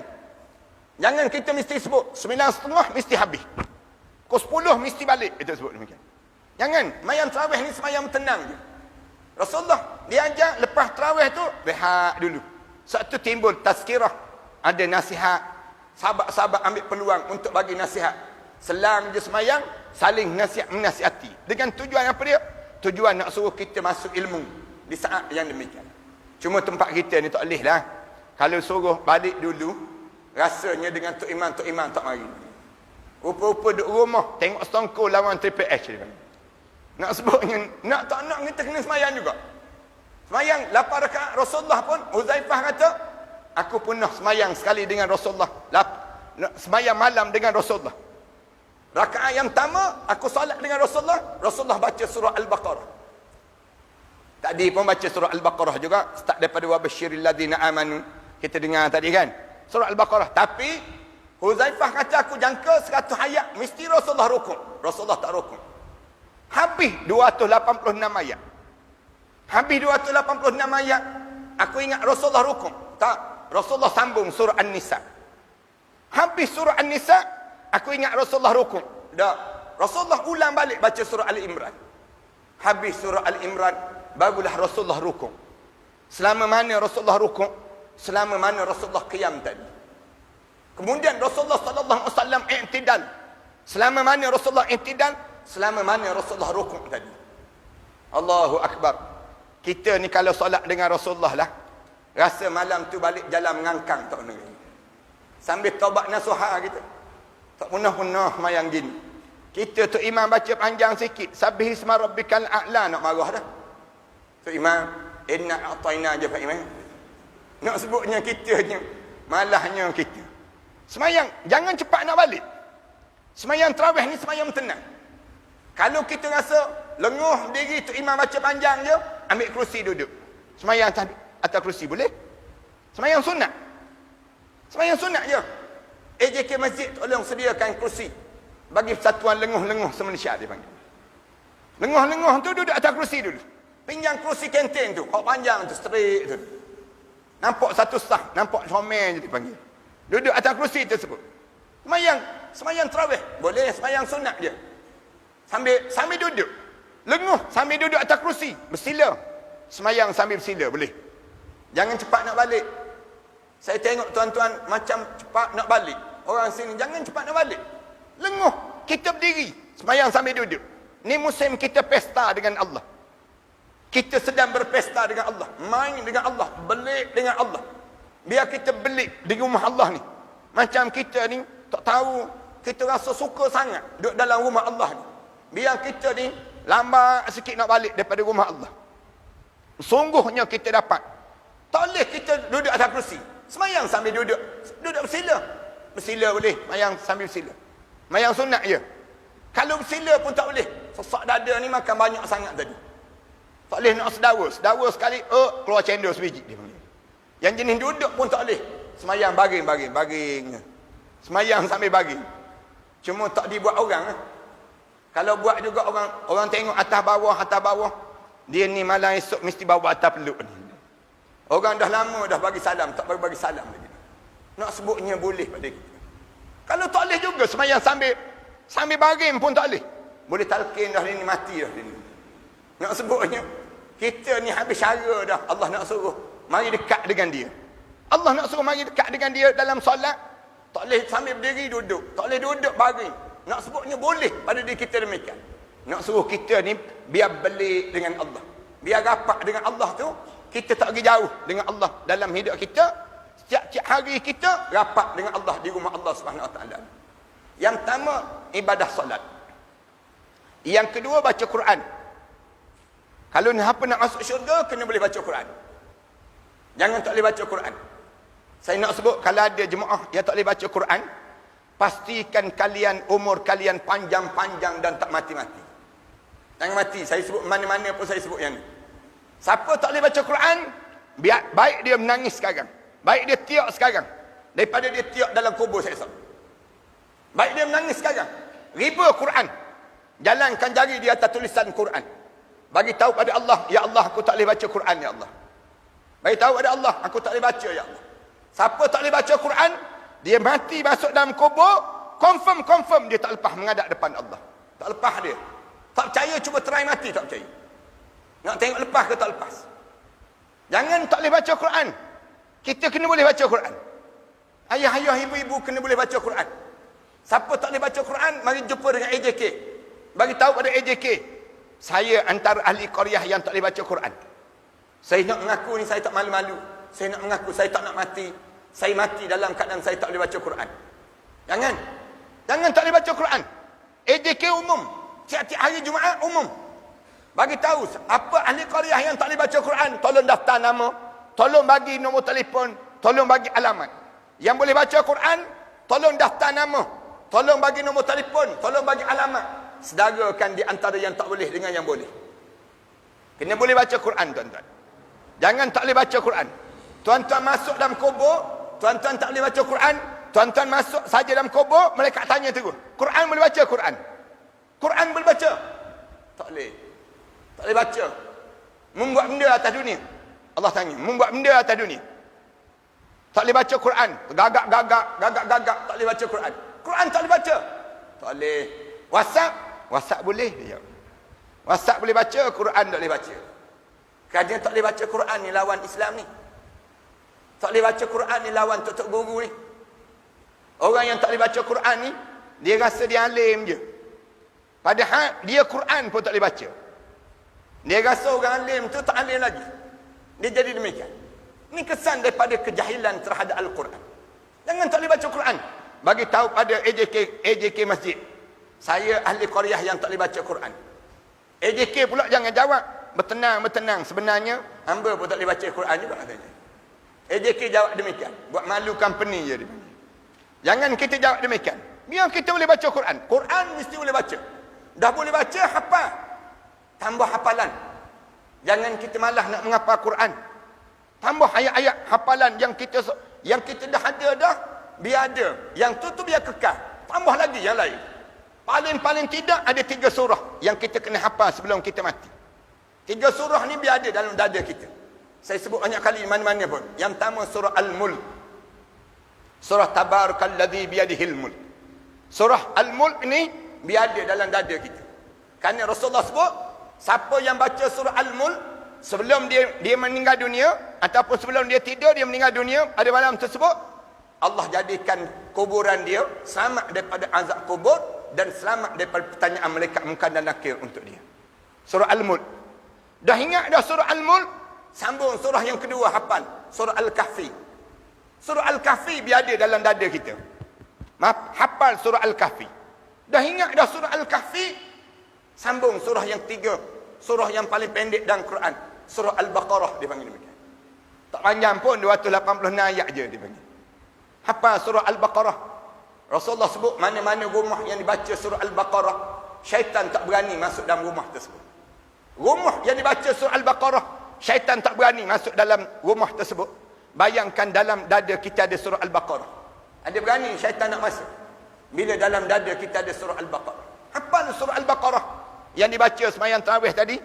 Jangan kita mesti sebut 9:30 mesti habis. Pukul 10 mesti balik. Itu sebut demikian. Jangan. Semayang tarawih ni semayang tenang je. Rasulullah dia ajar lepas tarawih tu rehat dulu. Sebab tu timbul tazkirah. Ada nasihat. Sahabat-sahabat ambil peluang untuk bagi nasihat. Selang je semayang, saling menasihati. Dengan tujuan apa dia? Tujuan nak suruh kita masuk ilmu di saat yang demikian. Cuma tempat kita ni tak boleh lah. Kalau suruh balik dulu, rasanya dengan Tok Imam tak mari. Rupa-rupa duduk rumah, tengok Stongko lawan Triple H. Nak sebutnya, nak tak nak kita kena semayang juga. Semayang 8 rakaat Rasulullah pun, Huzaifah kata, aku pernah semayang sekali dengan Rasulullah. Semayang malam dengan Rasulullah. Rakaat yang pertama, aku salat dengan Rasulullah. Rasulullah baca surah Al-Baqarah. Tadi pun baca surah Al-Baqarah juga. Start daripada wabashiril ladina amanu. Kita dengar tadi kan. Surah Al-Baqarah. Tapi Huzaifah kata aku jangka 100 ayat. Mesti Rasulullah rukun. Rasulullah tak rukun. Habis 286 ayat. Habis 286 ayat. Aku ingat Rasulullah rukun. Tak. Rasulullah sambung surah An-Nisa. Habis surah An-Nisa. Aku ingat Rasulullah rukun. Tak. Rasulullah ulang balik baca surah Al-Imran. Habis surah Al-Imran. Barulah Rasulullah rukuk. Selama mana Rasulullah rukuk? Selama mana Rasulullah qiyam tadi. Kemudian Rasulullah sallallahu alaihi wasallam i'tidal. Selama mana Rasulullah i'tidal? Selama mana Rasulullah rukuk tadi. Allahu Akbar. Kita ni kalau solat dengan Rasulullah lah, rasa malam tu balik jalan mengangkang tak kena. Sambil taubat nasuha kita. Tak punah-punah mayang gini. Kita tu imam baca panjang sikit. Sabbih isma rabbikal a'la nak marah dah. Tu imam, inna a'tayna je Pak Imam. Nak sebutnya kita je, malahnya kita. Semayang, jangan cepat nak balik. Semayang tarawih ni semayang tenang. Kalau kita rasa lenguh berdiri tu imam baca panjang je, ambil kerusi duduk. Semayang atas kerusi boleh? Semayang sunat. Semayang sunat je. AJK masjid tolong sediakan kerusi bagi satuan lenguh-lenguh se-Malaysia dia panggil. Lenguh-lenguh tu duduk atas kerusi dulu. Pinjam kerusi kantin tu, hak panjang tu, straight tu. Nampak satu sah, nampak comel je dipanggil. Duduk atas kerusi tersebut. Semayang tarawih. Boleh semayang sunat je. Sambil duduk. Lenguh sambil duduk atas kerusi. Bersila. Semayang sambil bersila. Boleh. Jangan cepat nak balik. Saya tengok tuan-tuan macam cepat nak balik. Orang sini jangan cepat nak balik. Lenguh. Kita berdiri. Semayang sambil duduk. Ni musim kita pesta dengan Allah. Kita sedang berpesta dengan Allah. Main dengan Allah. Belik dengan Allah. Biar kita belik di rumah Allah ni. Macam kita ni, tak tahu, kita rasa suka sangat duduk dalam rumah Allah ni. Biar kita ni, lambat sikit nak balik daripada rumah Allah. Sungguhnya kita dapat. Tak boleh kita duduk atas kerusi. Semayang sambil duduk. Duduk bersila. Bersila boleh. Semayang sambil bersila. Semayang sunat je. Kalau bersila pun tak boleh. Sesak dada ni makan banyak sangat tadi. Tak boleh nak sedawa. Sedawa sekali, keluar cendol sebiji. Yang jenis duduk pun tak boleh. Semayang baring. Semayang sambil baring. Cuma tak dibuat orang. Kalau buat juga orang tengok atas bawah. Dia ni malam esok mesti bawa atas peluk ni. Orang dah lama dah bagi salam. Tak bagi salam lagi. Nak sebutnya boleh pada kita. Kalau tak boleh juga semayang sambil baring pun tak boleh. Boleh talqin dah ni, mati dah ni. Nak sebutnya kita ni habis cara dah. Allah nak suruh mari dekat dengan dia. Allah nak suruh mari dekat dengan dia dalam solat. Tak boleh sambil berdiri duduk. Tak boleh duduk baring. Nak sebutnya boleh pada diri kita demikian. Nak suruh kita ni biar belik dengan Allah. Biar rapat dengan Allah tu. Kita tak pergi jauh dengan Allah dalam hidup kita. Setiap hari kita rapat dengan Allah di rumah Allah SWT. Yang pertama, ibadah solat. Yang kedua, baca Quran. Kalau apa nak masuk syurga, kena boleh baca Quran. Jangan tak boleh baca Quran. Saya nak sebut, kalau ada jemaah yang tak boleh baca Quran, pastikan kalian, umur kalian panjang-panjang dan tak mati-mati. Jangan mati. Saya sebut mana-mana pun saya sebut yang ni. Siapa tak boleh baca Quran, baik dia menangis sekarang. Baik dia tiak sekarang. Daripada dia tiak dalam kubur saya sebut. Baik dia menangis sekarang. Riba Quran. Jalankan jari di atas tulisan Quran. Bagi tahu pada Allah, ya Allah aku tak boleh baca Quran ya Allah. Bagi tahu pada Allah, aku tak boleh baca ya Allah. Siapa tak boleh baca Quran, dia mati masuk dalam kubur, confirm dia tak lepas menghadap depan Allah. Tak lepas dia. Tak percaya cuba try mati tak percaya. Nak tengok lepas ke tak lepas. Jangan tak boleh baca Quran. Kita kena boleh baca Quran. Ayah-ayah, ibu-ibu kena boleh baca Quran. Siapa tak boleh baca Quran, mari jumpa dengan AJK. Bagi tahu pada AJK, saya antara ahli qaryah yang tak boleh baca Quran. Saya nak mengaku ni, saya tak malu-malu. Saya nak mengaku, saya tak nak mati. Saya mati dalam keadaan saya tak boleh baca Quran. Jangan tak boleh baca Quran. AJK umum. Tiap-tiap hari Jumaat umum. Bagi tahu, apa ahli qaryah yang tak boleh baca Quran, tolong daftar nama, tolong bagi nombor telefon, tolong bagi alamat. Yang boleh baca Quran, tolong daftar nama, tolong bagi nombor telefon, tolong bagi alamat. Sedarakan di antara yang tak boleh dengan yang boleh. Kena boleh baca Quran, tuan-tuan. Jangan tak boleh baca Quran. Tuan-tuan masuk dalam kubur, tuan-tuan tak boleh baca Quran, tuan-tuan masuk saja dalam kubur, mereka tanya terus, Quran boleh baca Quran? Quran boleh baca? Tak boleh. Tak boleh baca. Membuat benda atas dunia. Allah tanya, membuat benda atas dunia. Tak boleh baca Quran. Gagak, tak boleh baca Quran. Quran tak boleh baca. Tak boleh. WhatsApp boleh. WhatsApp boleh baca, Quran tak boleh baca. Kerana tak boleh baca Quran ni lawan Islam ni. Tak boleh baca Quran ni lawan tok-tok guru ni. Orang yang tak boleh baca Quran ni, dia rasa dia alim je. Padahal dia Quran pun tak boleh baca. Dia rasa orang alim tu tak alim lagi. Dia jadi demikian. Ini kesan daripada kejahilan terhadap Al-Quran. Jangan tak boleh baca Quran. Bagi tahu pada AJK Masjid, saya ahli qaryah yang tak boleh baca Quran. AJK pula jangan jawab bertenang. Sebenarnya hamba pun tak boleh baca Quran juga katanya. AJK jawab demikian. Buat malu company je dia. Jangan kita jawab demikian. Biar kita boleh baca Quran. Quran mesti boleh baca. Dah boleh baca, hafal. Tambah hafalan. Jangan kita malah nak menghafal Quran. Tambah ayat-ayat hafalan yang kita dah ada dah, biar ada. Yang tu biar kekal. Tambah lagi yang lain. Paling tidak ada 3 surah yang kita kena hafal sebelum kita mati. 3 surah ni biar ada dalam dada kita. Saya sebut banyak kali mana-mana pun. Yang pertama surah Al-Mulk. Surah Tabarakalladzi biyadihil mulk. Surah Al-Mulk ni biar ada dalam dada kita. Kerana Rasulullah sebut, siapa yang baca surah Al-Mulk sebelum dia meninggal dunia ataupun sebelum dia tidur dia meninggal dunia pada malam tersebut, Allah jadikan kuburan dia selamat daripada azab kubur dan selamat daripada pertanyaan malaikat munkar dan nakir untuk dia. Surah Al-Mulk. Dah ingat dah surah Al-Mulk? Sambung surah yang kedua hafal, surah Al-Kahfi. Surah Al-Kahfi biar ada dalam dada kita. Hafal surah Al-Kahfi. Dah ingat dah surah Al-Kahfi? Sambung surah yang 3, surah yang paling pendek dalam Quran, surah Al-Baqarah dia panggil demikian. Tak panjang pun, 286 ayat je dia panggil. Hafal surah Al-Baqarah. Rasulullah sebut mana-mana rumah yang dibaca surah Al-Baqarah, syaitan tak berani masuk dalam rumah tersebut. Rumah yang dibaca surah Al-Baqarah, syaitan tak berani masuk dalam rumah tersebut. Bayangkan dalam dada kita ada surah Al-Baqarah. Ada berani syaitan nak masuk? Bila dalam dada kita ada surah Al-Baqarah. Hafal surah Al-Baqarah yang dibaca sembahyang tarawih tadi,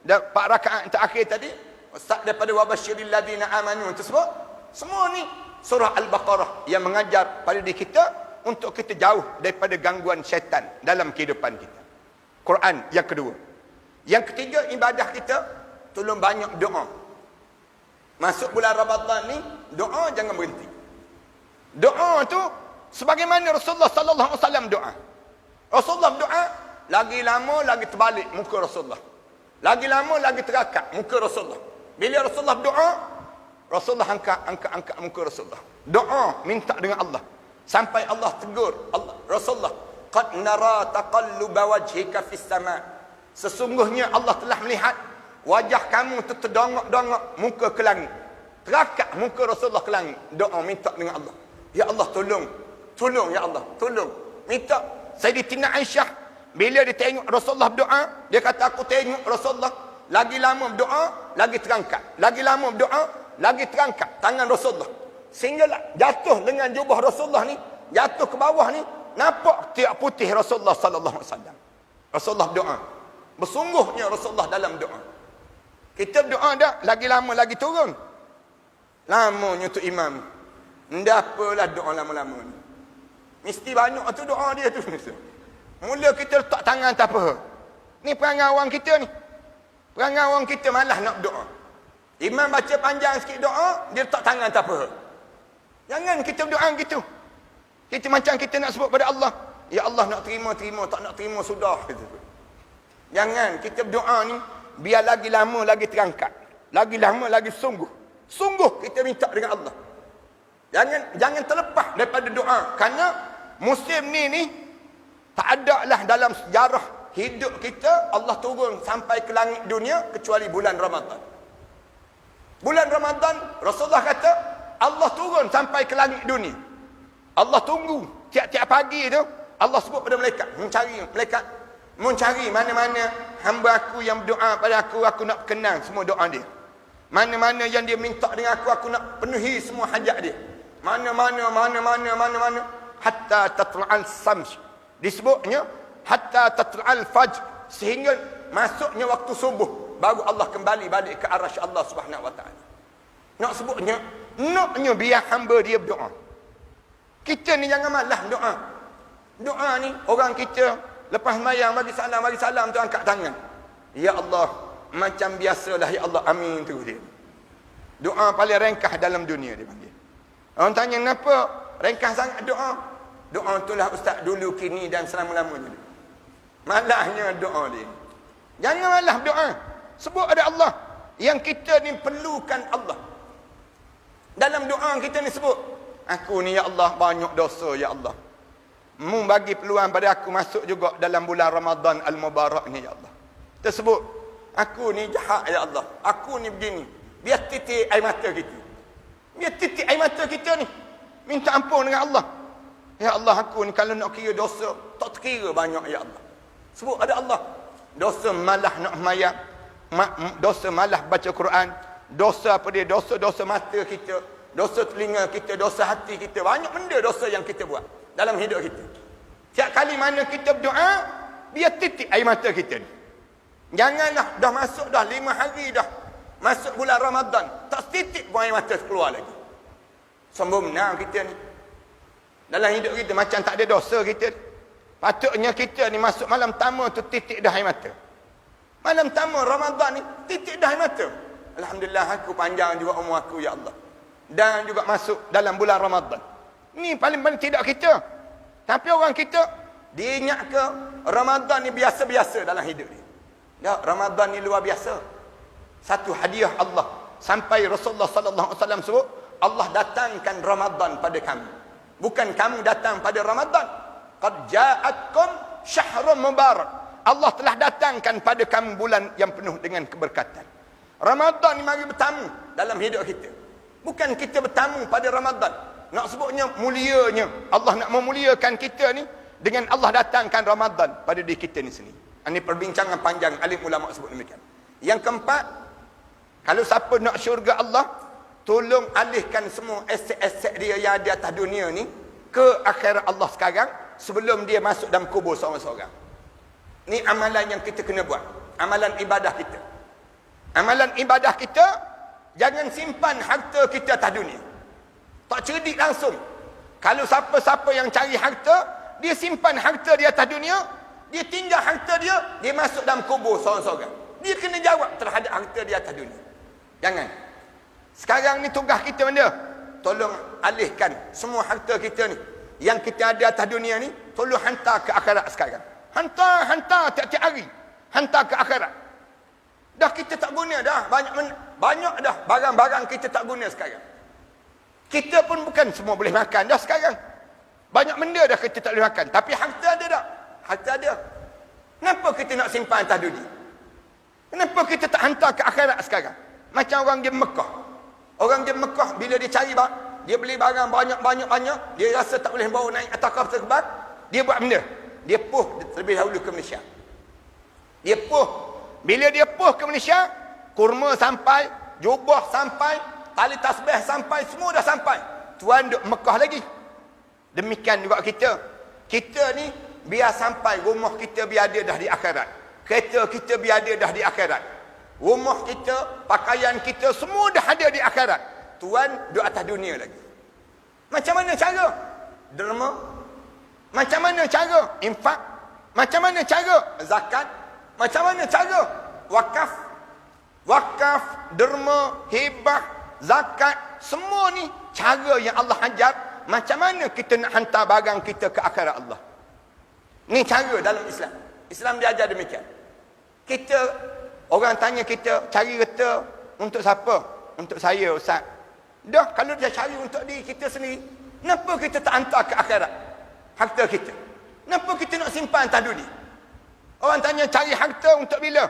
4 rakaat terakhir tadi, start daripada wabashiril ladina amanu tersebut. Semua ni surah Al-Baqarah yang mengajar pada diri kita untuk kita jauh daripada gangguan syaitan dalam kehidupan kita. Quran yang kedua. Yang ketiga, ibadah kita, tolong banyak doa. Masuk bulan Ramadan ni, doa jangan berhenti. Doa tu sebagaimana Rasulullah sallallahu alaihi wasallam doa. Rasulullah doa, lagi lama lagi terbalik muka Rasulullah. Lagi lama lagi terakak muka Rasulullah. Bila Rasulullah doa, Rasulullah angkat muka Rasulullah. Doa minta dengan Allah. Sampai Allah tegur Rasulullah, qad nara taqalluba wajhika fis sama'. Sesungguhnya Allah telah melihat wajah kamu tu terdongak-dongak muka ke langit. Terakak muka Rasulullah ke langit. Doa minta dengan Allah. Ya Allah tolong ya Allah, tolong. Minta. Sayyidatina Aisyah bila dia tengok Rasulullah berdoa, dia kata aku tengok Rasulullah lagi lama berdoa, lagi terangkat. Lagi lama berdoa, lagi terangkat tangan Rasulullah. Sehingga jatuh dengan jubah Rasulullah ni, jatuh ke bawah ni, nampak tiap putih Rasulullah sallallahu alaihi wasallam. Rasulullah berdoa. Bersungguhnya Rasulullah dalam doa. Kita berdoa dah, lagi lama lagi turun. Lamanya tu imam. Ndak apalah doa lama-lama ni. Mesti banyak tu doa dia tu. Mula kita letak tangan tak apa. Ni perangai orang kita ni. Perangai orang kita malah nak berdoa. Imam baca panjang sikit doa, dia letak tangan tak apa. Jangan kita berdoa gitu. Kita macam kita nak sebut pada Allah, ya Allah nak terima, tak nak terima sudah. Jangan kita berdoa ni biar lagi lama lagi terangkat. Lagi lama lagi sungguh. Sungguh kita minta dengan Allah. Jangan terlepas daripada doa. Kerana musim ni tak ada lah dalam sejarah hidup kita Allah turun sampai ke langit dunia kecuali bulan Ramadan. Bulan Ramadan Rasulullah kata Allah turun sampai ke langit dunia. Allah tunggu tiap-tiap pagi tu Allah sebut pada malaikat, mencari mana-mana hamba aku yang berdoa pada aku nak kenal semua doa dia. Mana-mana yang dia minta dengan aku nak penuhi semua hajat dia. Mana-mana hatta tatla'al sams. Disebutnya hatta tatla'al fajr, sehingga masuknya waktu subuh baru Allah kembali balik ke arasy Allah Subhanahu wa taala. Nak sebutnya naknya biar hamba dia berdoa. Kita ni jangan malas doa. Doa ni orang kita lepas sembahyang bagi salam tu angkat tangan. Ya Allah, macam biasalah ya Allah, amin tu dia. Doa paling ringkas dalam dunia dia panggil. Orang tanya kenapa ringkas sangat doa? Doa itulah ustaz dulu, kini dan selama-lamanya. Malahnya doa dia. Jangan malah doa. Sebut ada Allah. Yang kita ni perlukan Allah. Dalam doa kita ni sebut, aku ni ya Allah banyak dosa ya Allah. Mu bagi peluang pada aku masuk juga dalam bulan Ramadan al-Mubarak ni ya Allah. Tersebut, aku ni jahat ya Allah. Aku ni begini. Biar titik air mata kita. Biar titik air mata kita ni. Minta ampun dengan Allah. Ya Allah, aku ni kalau nak kira dosa, tak terkira banyak, ya Allah. Sebut ada Allah. Dosa malah nak mayat, dosa malah baca Quran, dosa apa dia, dosa mata kita, dosa telinga kita, dosa hati kita. Banyak benda dosa yang kita buat dalam hidup kita. Setiap kali mana kita berdoa, biar titik air mata kita ni. Janganlah dah masuk dah 5 hari dah, masuk bulan Ramadan, tak setitik pun air mata keluar lagi. Sombong benar kita ni. Dalam hidup kita macam tak ada dosa kita. Patutnya kita ni masuk malam pertama tu titik dah air mata. Malam pertama Ramadan ni titik dah air mata. Alhamdulillah, aku panjang juga umur aku, ya Allah. Dan juga masuk dalam bulan Ramadan. Ni paling-paling tidak kita. Tapi orang kita, dia ingat ke Ramadan ni biasa-biasa dalam hidup ni. Ya, Ramadan ni luar biasa. Satu hadiah Allah. Sampai Rasulullah sallallahu alaihi wasallam sebut, Allah datangkan Ramadan pada kamu. Bukan kamu datang pada Ramadan. Qad ja'atkum syahrun mubarak. Allah telah datangkan pada kamu bulan yang penuh dengan keberkatan. Ramadan ni mari bertamu dalam hidup kita. Bukan kita bertamu pada Ramadan. Nak sebutnya mulianya. Allah nak memuliakan kita ni dengan Allah datangkan Ramadan pada diri kita ni sendiri. Ini perbincangan panjang alim ulama sebut demikian. Yang keempat, kalau siapa nak syurga Allah, tolong alihkan semua aset-aset dia yang ada atas dunia ni ke akhirat Allah sekarang sebelum dia masuk dalam kubur seorang-seorang. Ni amalan yang kita kena buat. Amalan ibadah kita. Amalan ibadah kita, jangan simpan harta kita atas dunia. Tak cerdik langsung. Kalau siapa-siapa yang cari harta, dia simpan harta dia atas dunia, dia tinggal harta dia, dia masuk dalam kubur seorang-seorang. Dia kena jawab terhadap harta dia atas dunia. Jangan. Sekarang ni tugas kita benda. Tolong alihkan semua harta kita ni. Yang kita ada atas dunia ni, tolong hantar ke akhirat sekarang. Hantar tiap-tiap hari. Hantar ke akhirat. Dah kita tak guna dah. Banyak dah barang-barang kita tak guna sekarang. Kita pun bukan semua boleh makan dah sekarang. Banyak benda dah kita tak boleh makan. Tapi harta ada dah. Harta ada. Kenapa kita nak simpan atas dunia? Kenapa kita tak hantar ke akhirat sekarang? Macam orang di Mekah. Orang di Mekah, bila dia cari dia beli barang banyak-banyak, dia rasa tak boleh bawa naik atas kapal terbang, dia buat benda. Dia puh terlebih dahulu ke Malaysia. Dia puh. Bila dia puh ke Malaysia, kurma sampai, jubah sampai, tali tasbih sampai, semua dah sampai. Tuan duduk Mekah lagi. Demikian juga kita. Kita ni, biar sampai rumah kita biar ada dah di akhirat. Kereta kita biar ada dah di akhirat. Rumah kita, pakaian kita, semua dah ada di akhirat. Tuan duduk atas dunia lagi. Macam mana cara? Derma. Macam mana cara? Infak. Macam mana cara? Zakat. Macam mana cara? Wakaf. Wakaf, derma, hibah, zakat. Semua ni cara yang Allah ajar. Macam mana kita nak hantar barang kita ke akhirat Allah. Ni cara dalam Islam. Islam dia ajar demikian. Kita, orang tanya kita, cari kereta untuk siapa? Untuk saya, Ustaz. Dah, kalau dia cari untuk diri kita sendiri, kenapa kita tak hantar ke akhirat harta kita? Kenapa kita nak simpan atas dunia? Orang tanya, cari harta untuk bila?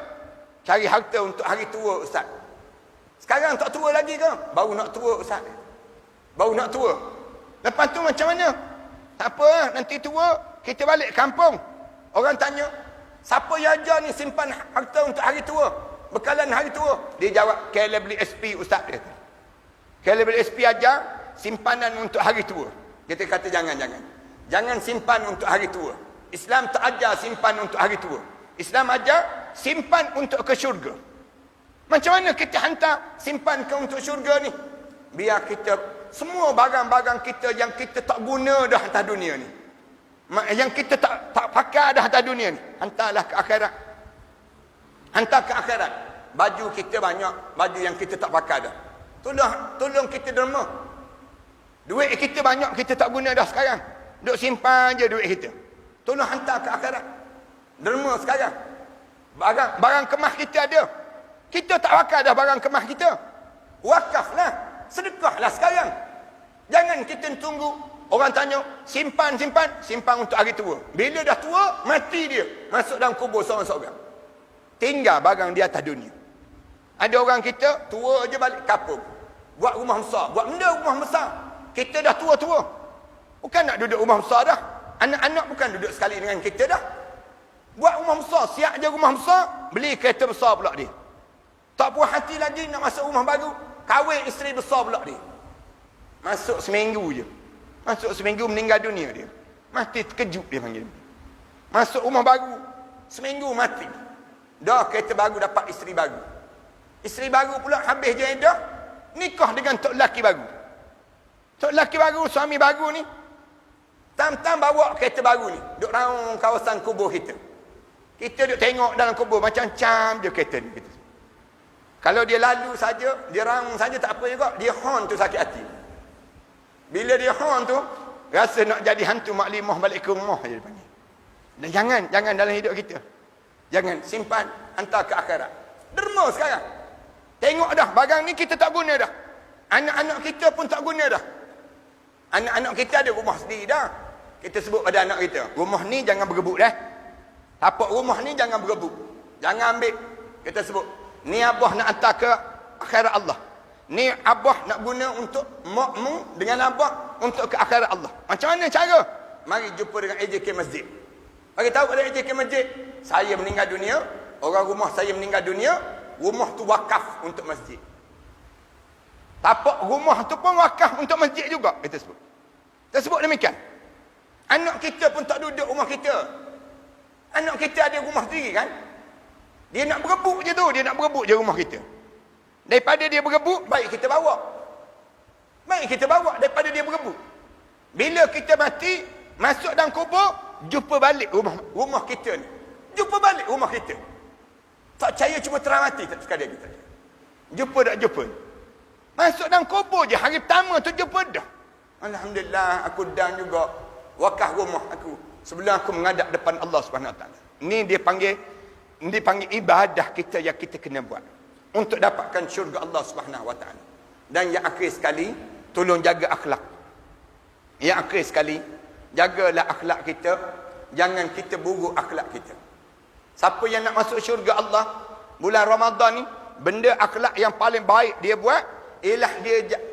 Cari harta untuk hari tua, Ustaz. Sekarang tak tua lagi ke? Baru nak tua, Ustaz. Baru nak tua. Lepas tu macam mana? Tak apa, nanti tua, kita balik kampung. Orang tanya, siapa yang ajar ni simpan harta untuk hari tua? Bekalan hari tua. Dia jawab, KL beli SP, Ustaz dia. KL beli SP ajar, simpanan untuk hari tua. Kita kata jangan. Jangan simpan untuk hari tua. Islam tak ajar simpan untuk hari tua. Islam ajar simpan untuk ke syurga. Macam mana kita hantar simpan ke untuk syurga ni? Biar kita, semua barang-barang kita yang kita tak guna dah atas dunia ni, yang kita tak pakai dah atas dunia ni, hantarlah ke akhirat. Hantar ke akhirat. Baju kita banyak, baju yang kita tak pakai dah. Tolong kita derma. Duit kita banyak, kita tak guna dah sekarang. Duk simpan je duit kita. Tolong hantar ke akhirat. Derma sekarang. Barang kemas kita ada. Kita tak pakai dah barang kemas kita. Wakaflah. Sedekahlah sekarang. Jangan kita tunggu. Orang tanya, simpan untuk hari tua. Bila dah tua, mati dia. Masuk dalam kubur seorang-seorang. Tinggal barang di atas dunia. Ada orang kita, tua je balik kampung. Buat rumah besar. Buat benda rumah besar. Kita dah tua-tua. Bukan nak duduk rumah besar dah. Anak-anak bukan duduk sekali dengan kita dah. Buat rumah besar, siap je rumah besar, beli kereta besar pula dia. Tak puas hati lagi nak masuk rumah baru, kahwin isteri besar pula dia. Masuk seminggu je. Masuk seminggu meninggal dunia dia. Mati terkejut dia panggil. Masuk rumah baru, seminggu mati. Dah kereta baru dapat isteri baru. Isteri baru pula habis je dah, nikah dengan tok lelaki baru. Tok lelaki baru, suami baru ni, tam-tam bawa kereta baru ni, duduk raung kawasan kubur kita. Kita duduk tengok dalam kubur, macam-macam je kereta ni. Kalau dia lalu saja, dia raung saja tak apa juga, dia horn tu sakit hati. Bila dia horn tu, rasa nak jadi hantu maklimah balik ke rumah je dia panggil. Dan jangan dalam hidup kita. Jangan, simpan, hantar ke akhirat. Derma sekarang. Tengok dah, barang ni kita tak guna dah. Anak-anak kita pun tak guna dah. Anak-anak kita ada rumah sendiri dah. Kita sebut pada anak kita, rumah ni jangan bergebuk dah. Tapak rumah ni jangan bergebuk. Jangan ambil. Kita sebut, ni abah nak hantar ke akhirat Allah. Ni abah nak guna untuk makmu dengan abah untuk ke akhirat Allah. Macam mana cara? Mari jumpa dengan AJK Masjid. Bagi tahu pada AJK Masjid, saya meninggal dunia, orang rumah saya meninggal dunia, rumah tu wakaf untuk masjid. Tapak rumah tu pun wakaf untuk masjid juga, kita sebut. Kita sebut demikian. Anak kita pun tak duduk rumah kita. Anak kita ada rumah sendiri kan? Dia nak berebut je tu, dia nak berebut je rumah kita. Daripada dia berebut, baik kita bawa. Baik kita bawa daripada dia berebut. Bila kita mati, masuk dalam kubur, jumpa balik rumah kita ni. Jumpa balik rumah kita. Tak percaya cuma teramati tak sekadar kita. Jumpa tak jumpa. Masuk dalam kubur je, hari pertama tu jumpa dah. Alhamdulillah, aku dan juga wakaf rumah aku sebelum aku menghadap depan Allah Subhanahu Wa Taala. Ni dia panggil ibadah kita yang kita kena buat untuk dapatkan syurga Allah Subhanahu Wa Taala. Dan yang akhir sekali, tolong jaga akhlak. Yang akhir sekali, jagalah akhlak kita, jangan kita buruk akhlak kita. Siapa yang nak masuk syurga Allah bulan Ramadan ni, benda akhlak yang paling baik dia buat ialah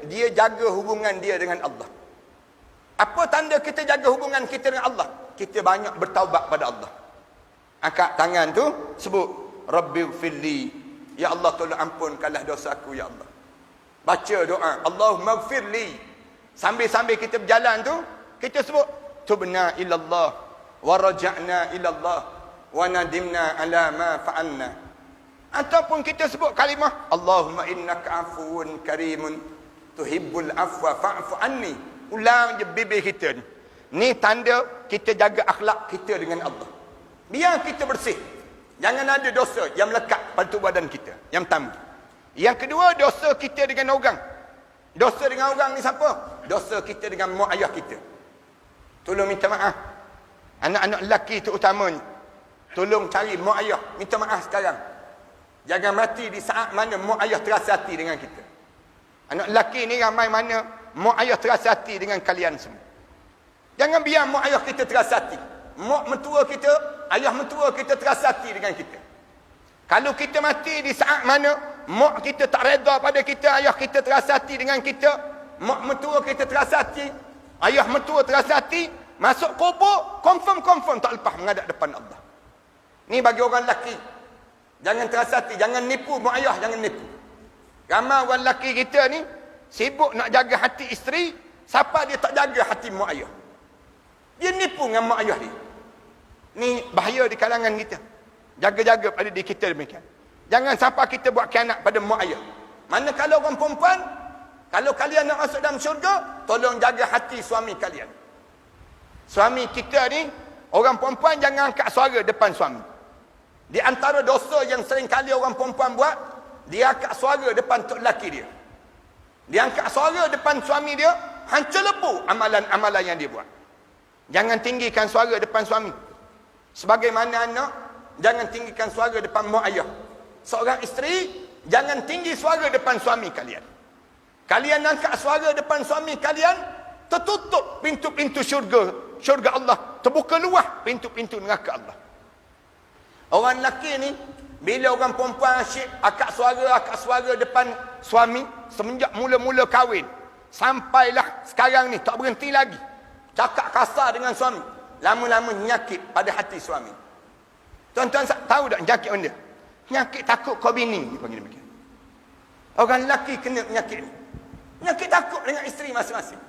dia jaga hubungan dia dengan Allah. Apa tanda kita jaga hubungan kita dengan Allah? Kita banyak bertaubat pada Allah. Angkat tangan tu, sebut Rabbighfirli, ya Allah tolong ampunkanlah dosa aku ya Allah. Baca doa Allahumma ighfirli. Sambil-sambil kita berjalan tu, kita sebut tubna ilallah wa raja'na ilallah wa nadimna ala ma fa'alna. Ataupun kita sebut kalimah Allahumma innaka afuwun karimun tuhibbul afwa fa'fu anni. Ulang je bibir kita ni. Ni tanda kita jaga akhlak kita dengan Allah. Biar kita bersih. Jangan ada dosa yang melekat pada tubuh badan kita. Yang pertama. Yang kedua, dosa kita dengan orang. Dosa dengan orang ni siapa? Dosa kita dengan mak ayah kita. Tolong minta maaf. Anak-anak lelaki itu utamanya. Tolong cari mak ayah. Minta maaf sekarang. Jangan mati di saat mana mak ayah terasa hati dengan kita. Anak lelaki ni ramai mana mak ayah terasa hati dengan kalian semua. Jangan biar mak ayah kita terasa hati. Mak mentua kita, ayah mentua kita terasa hati dengan kita. Kalau kita mati di saat mana mak kita tak reda pada kita, ayah kita terasa hati dengan kita, mak mentua kita terasa hati, ayah mentua terasa hati, masuk kubur, confirm tak lepas menghadap depan Allah. Ni bagi orang lelaki. Jangan terasa hati, jangan nipu mak ayah, jangan nipu. Ramai orang lelaki kita ni sibuk nak jaga hati isteri, siapa dia tak jaga hati mak ayah. Dia nipu dengan mak ayah dia. Ni bahaya di kalangan kita. Jaga-jaga pada diri kita demikian. Jangan sampai kita buat khianat pada mak ayah. Manakala orang perempuan, kalau kalian nak masuk dalam syurga, tolong jaga hati suami kalian. Suami kita ni, orang perempuan jangan angkat suara depan suami. Di antara dosa yang sering kali orang perempuan buat, dia angkat suara depan tok lelaki dia. Dia angkat suara depan suami dia, hancur lebur amalan-amalan yang dia buat. Jangan tinggikan suara depan suami. Sebagaimana anak, jangan tinggikan suara depan mak ayah. Seorang isteri, jangan tinggi suara depan suami kalian. Kalian angkat suara depan suami kalian, tertutup pintu-pintu syurga Allah. Terbuka luah pintu-pintu neraka Allah. Orang lelaki ni, bila orang perempuan asyik akak suara depan suami, semenjak mula-mula kahwin, sampailah sekarang ni, tak berhenti lagi. Cakap kasar dengan suami. Lama-lama nyakit pada hati suami. Tuan-tuan tahu tak nyakit benda? Nyakit takut kau bini. Dia panggil demikian. Orang lelaki kena nyakit ni. Nyakit takut dengan isteri masing-masing.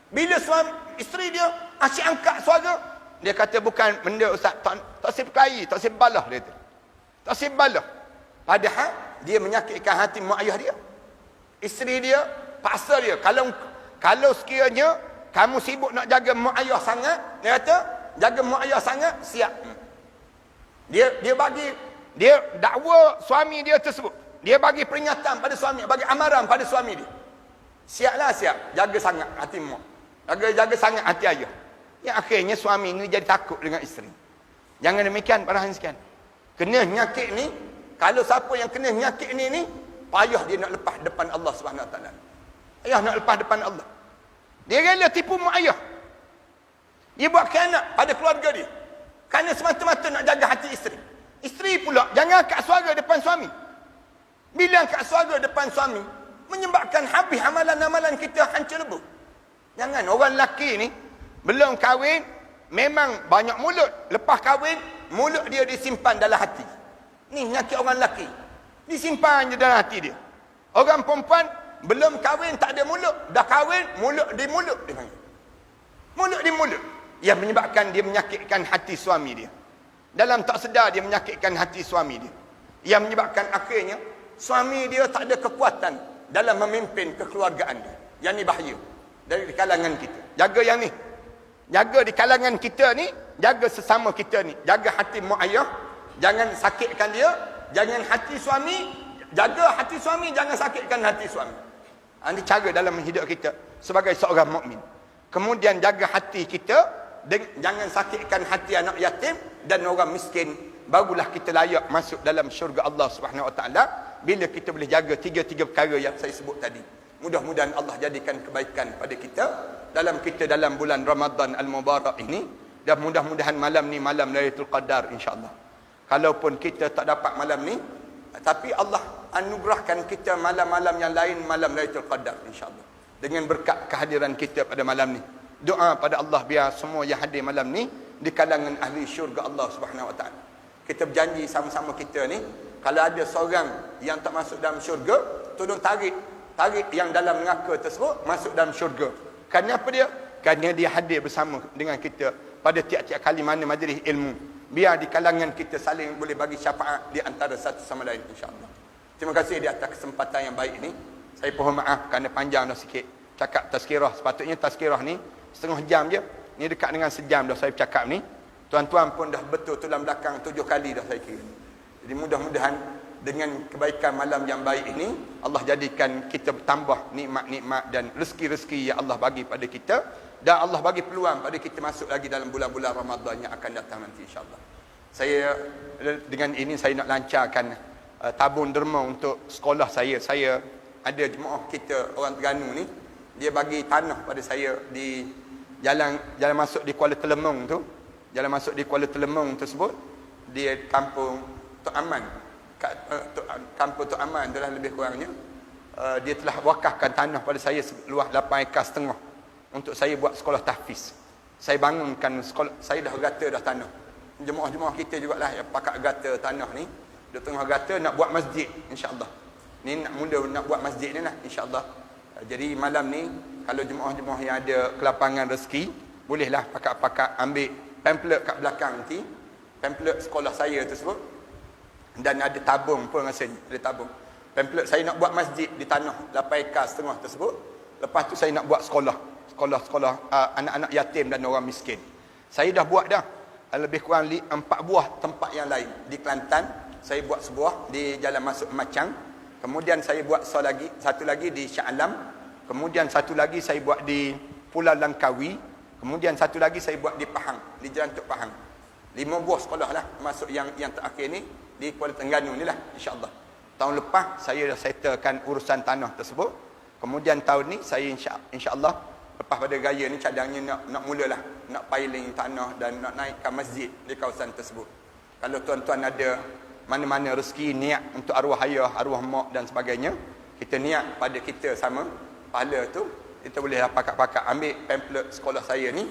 Bila suami, isteri dia asyik angkat suara, dia kata bukan benda ustaz, tak sip kelahi, tak sip balah dia kata. Tak sip balah. Padahal dia menyakitkan hati mak ayah dia. Isteri dia paksa dia, kalau sekiranya kamu sibuk nak jaga mak ayah sangat, dia kata jaga mak ayah sangat, siap. Dia dakwa suami dia tersebut. Dia bagi peringatan pada suami, bagi amaran pada suami dia. Siaplah siap, jaga sangat hati mak. Jaga sangat hati ayah. Yang akhirnya suami ni jadi takut dengan isteri. Jangan demikian para hadirin sekalian. Kena nyakit ni, kalau siapa yang kena nyakit ni payah dia nak lepas depan Allah Subhanahu Wa Taala. Ayah nak lepas depan Allah. Dia rela tipu mak ayah. Dia buat khianat pada keluarga dia. Kerana semata-mata nak jaga hati isteri. Isteri pula jangan angkat suara depan suami. Bila angkat suara depan suami, menyebabkan habis amalan-amalan kita hancur lebur. Jangan, orang lelaki ni belum kahwin memang banyak mulut. Lepas kahwin, mulut dia disimpan dalam hati. Ni nyakit orang lelaki. Disimpan je dalam hati dia. Orang perempuan belum kahwin tak ada mulut. Dah kahwin, mulut di mulut dia panggil. Mulut di mulut. Yang menyebabkan dia menyakitkan hati suami dia. Dalam tak sedar dia menyakitkan hati suami dia. Yang menyebabkan akhirnya suami dia tak ada kekuatan dalam memimpin kekeluargaan dia. Yang ni bahaya. Dari kalangan kita. Jaga yang ni. Jaga di kalangan kita ni. Jaga sesama kita ni. Jaga hati mak ayah. Jangan sakitkan dia. Jangan hati suami. Jaga hati suami. Jangan sakitkan hati suami. Ini cara dalam hidup kita. Sebagai seorang mukmin. Kemudian jaga hati kita. Jangan sakitkan hati anak yatim. Dan orang miskin. Barulah kita layak masuk dalam syurga Allah Subhanahu Wa Taala. Bila kita boleh jaga tiga-tiga perkara yang saya sebut tadi. Mudah-mudahan Allah jadikan kebaikan pada kita dalam bulan Ramadan Al-Mubarak ini, dan mudah-mudahan malam ni malam Lailatul Qadar insya-Allah. Kalaupun kita tak dapat malam ni, tapi Allah anugerahkan kita malam-malam yang lain malam Lailatul Qadar insya-Allah. Dengan berkat kehadiran kita pada malam ni. Doa pada Allah biar semua yang hadir malam ni di kalangan ahli syurga Allah Subhanahu Wa Taala. Kita berjanji sama-sama kita ni, kalau ada seorang yang tak masuk dalam syurga, tolong tarik yang dalam neraka tersebut masuk dalam syurga. Kerana apa dia? Kerana dia hadir bersama dengan kita pada tiap-tiap kali mana majlis ilmu. Biar di kalangan kita saling boleh bagi syafaat di antara satu sama lain insya-Allah. Terima kasih di atas kesempatan yang baik ini. Saya mohon maaf kerana panjang dah sikit cakap tazkirah. Sepatutnya tazkirah ni setengah jam je. Ni dekat dengan sejam dah saya bercakap ni. Tuan-tuan pun dah betul tulang belakang 7 kali dah saya kira. Jadi mudah-mudahan dengan kebaikan malam yang baik ini, Allah jadikan kita bertambah nikmat-nikmat dan rezeki-rezeki yang Allah bagi pada kita. Dan Allah bagi peluang pada kita masuk lagi dalam bulan-bulan Ramadan yang akan datang nanti insya-Allah. Saya dengan ini saya nak lancarkan tabung derma untuk sekolah saya. Saya ada jemaah kita orang Terengganu ni, dia bagi tanah pada saya di jalan masuk di Kuala Telemong tu. Jalan masuk di Kuala Telemong tersebut, dia kampung Tok Aman. Kampung Tok Aman adalah lebih kurangnya dia telah wakafkan tanah pada saya luas 8,5 ekar untuk saya buat sekolah tahfiz. Saya bangunkan sekolah, saya dah gata dah tanah. Jemaah-jemaah kita jugalah yang pakat gata tanah ni, dia tengah gata nak buat masjid insya-Allah. Ni nak buat masjid ni lah insya-Allah. Jadi malam ni kalau jemaah-jemaah yang ada kelapangan rezeki, bolehlah pakat-pakat ambil pamphlet kat belakang nanti, pamphlet sekolah saya tersebut. Dan ada tabung pun rasanya, ada tabung. Pamphlet saya nak buat masjid di tanah 8,5 ekar tersebut. Lepas tu saya nak buat sekolah anak-anak yatim dan orang miskin. Saya dah buat dah lebih kurang 4 buah tempat yang lain. Di Kelantan saya buat sebuah di Jalan Masuk Macang. Kemudian saya buat satu lagi di Shah Alam. Kemudian satu lagi saya buat di Pulau Langkawi. Kemudian satu lagi saya buat di Pahang, di Jalan Tok Pahang. 5 buah sekolah lah, masuk yang terakhir ni di Kuala Terengganu ni lah insya-Allah. Tahun lepas saya dah settlekan urusan tanah tersebut. Kemudian tahun ni saya insya-Allah lepas pada raya ni cadangnya nak mulalah nak piling tanah dan nak naikkan masjid di kawasan tersebut. Kalau tuan-tuan ada mana-mana rezeki niat untuk arwah ayah, arwah mak dan sebagainya, kita niat pada kita sama pahala tu, kita boleh pakat-pakat ambil pamphlet sekolah saya ni,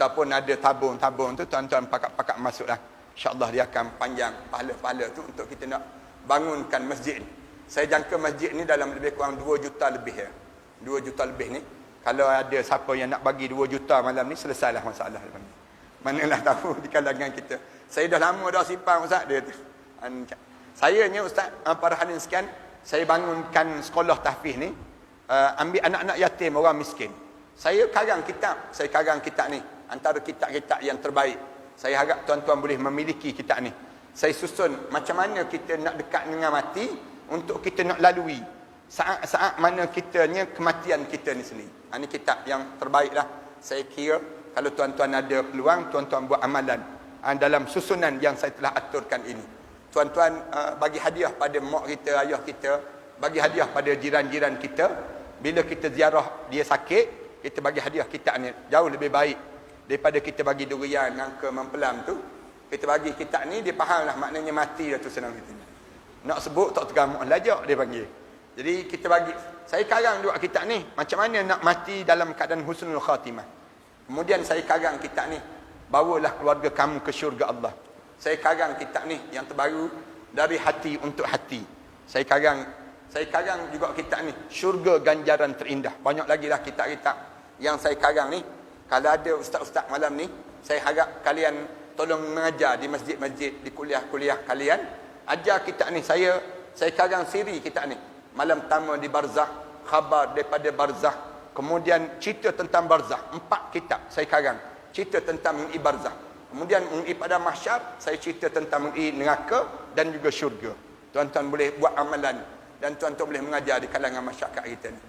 kita pun ada tabung-tabung tu, tuan-tuan pakat-pakat masuklah. InsyaAllah dia akan panjang pahala-pahala tu untuk kita nak bangunkan masjid ni. Saya jangka masjid ni dalam lebih kurang 2 juta lebih ya. 2 juta lebih ni. Kalau ada siapa yang nak bagi 2 juta malam ni, selesailah masalah. Manalah tahu di kalangan kita. Saya dah lama dah simpan Ustaz dia tu. Saya ni Ustaz, para hadirin sekian, saya bangunkan sekolah tahfiz ni, ambil anak-anak yatim, orang miskin. Saya karang kitab ni. Antara kitab-kitab yang terbaik. Saya harap tuan-tuan boleh memiliki kitab ni. Saya susun macam mana kita nak dekat dengan mati, untuk kita nak lalui saat-saat mana kitanya kematian kita ni sendiri. Ini kitab yang terbaik lah. Saya kira kalau tuan-tuan ada peluang, tuan-tuan buat amalan dalam susunan yang saya telah aturkan ini. Tuan-tuan bagi hadiah pada mak kita, ayah kita, bagi hadiah pada jiran-jiran kita. Bila kita ziarah dia sakit, kita bagi hadiah kitab ni. Jauh lebih baik daripada kita bagi durian, nangka, mempelam tu. Kita bagi kitab ni, dia faham lah maknanya mati dah tu, senang kita. Nak sebut tak tergamuk, lajak dia panggil. Jadi kita bagi, saya karang juga kitab ni, macam mana nak mati dalam keadaan husnul khatimah. Kemudian saya karang kitab ni, bawalah keluarga kamu ke syurga Allah. Saya karang kitab ni yang terbaru, dari hati untuk hati. Saya karang juga kitab ni, syurga ganjaran terindah. Banyak lagi lah kitab-kitab yang saya karang ni. Kalau ada ustaz-ustaz malam ni, saya harap kalian tolong mengajar di masjid-masjid, di kuliah-kuliah kalian. Ajar kitab ni. Saya karang siri kitab ni. Malam pertama di barzakh, khabar daripada barzakh, kemudian cerita tentang barzakh. 4 kitab saya karang. Cerita tentang mengenai barzakh. Kemudian mengenai pada mahsyar, saya cerita tentang mengenai neraka dan juga syurga. Tuan-tuan boleh buat amalan dan tuan-tuan boleh mengajar di kalangan masyarakat kita ni.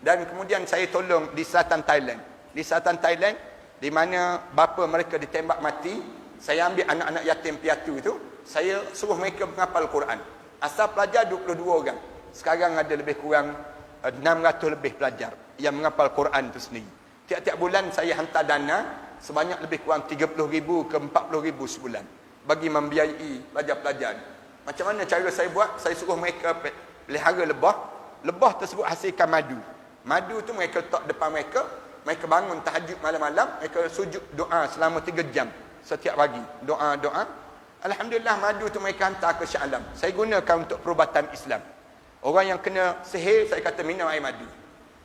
Dan kemudian saya tolong di selatan Thailand. Di selatan Thailand, di mana bapa mereka ditembak mati, saya ambil anak-anak yatim piatu itu, saya suruh mereka menghafal Quran. Asal pelajar 22 orang. Sekarang ada lebih kurang 600 lebih pelajar yang menghafal Quran itu sendiri. Tiap-tiap bulan saya hantar dana sebanyak lebih kurang 30,000 ke 40,000 sebulan bagi membiayai pelajar-pelajar. Macam mana cara saya buat? Saya suruh mereka pelihara lebah. Lebah tersebut hasilkan madu. Madu tu mereka letak depan mereka. Mereka bangun tahajud malam-malam. Mereka sujud doa selama 3 jam setiap pagi. Doa. Alhamdulillah madu tu mereka hantar ke Shah Alam. Saya gunakan untuk perubatan Islam. Orang yang kena sihir, saya kata minum air madu.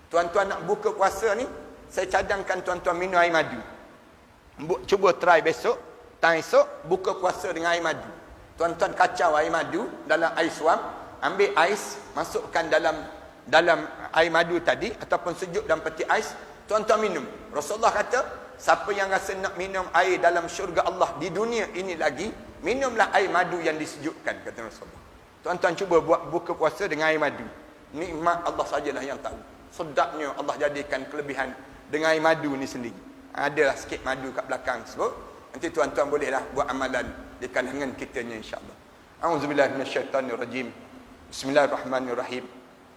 Tuan-tuan nak buka puasa ni, saya cadangkan tuan-tuan minum air madu. Cuba try besok, tahun esok, buka puasa dengan air madu. Tuan-tuan kacau air madu dalam air suam, ambil ais, masukkan dalam air madu tadi, ataupun sejuk dalam peti ais, tuan-tuan minum. Rasulullah kata, siapa yang rasa nak minum air dalam syurga Allah di dunia ini lagi, minumlah air madu yang disejukkan, kata Rasulullah. Tuan-tuan cuba buat buka puasa dengan air madu. Nikmat Allah sajalah yang tahu. Sedapnya Allah jadikan kelebihan dengan air madu ni sendiri. Adalah sikit madu kat belakang sebut. Nanti tuan-tuan bolehlah buat amalan di kalangan kitanya insya-Allah. A'udzubillahi minasyaitanirrajim. Bismillahirrahmanirrahim.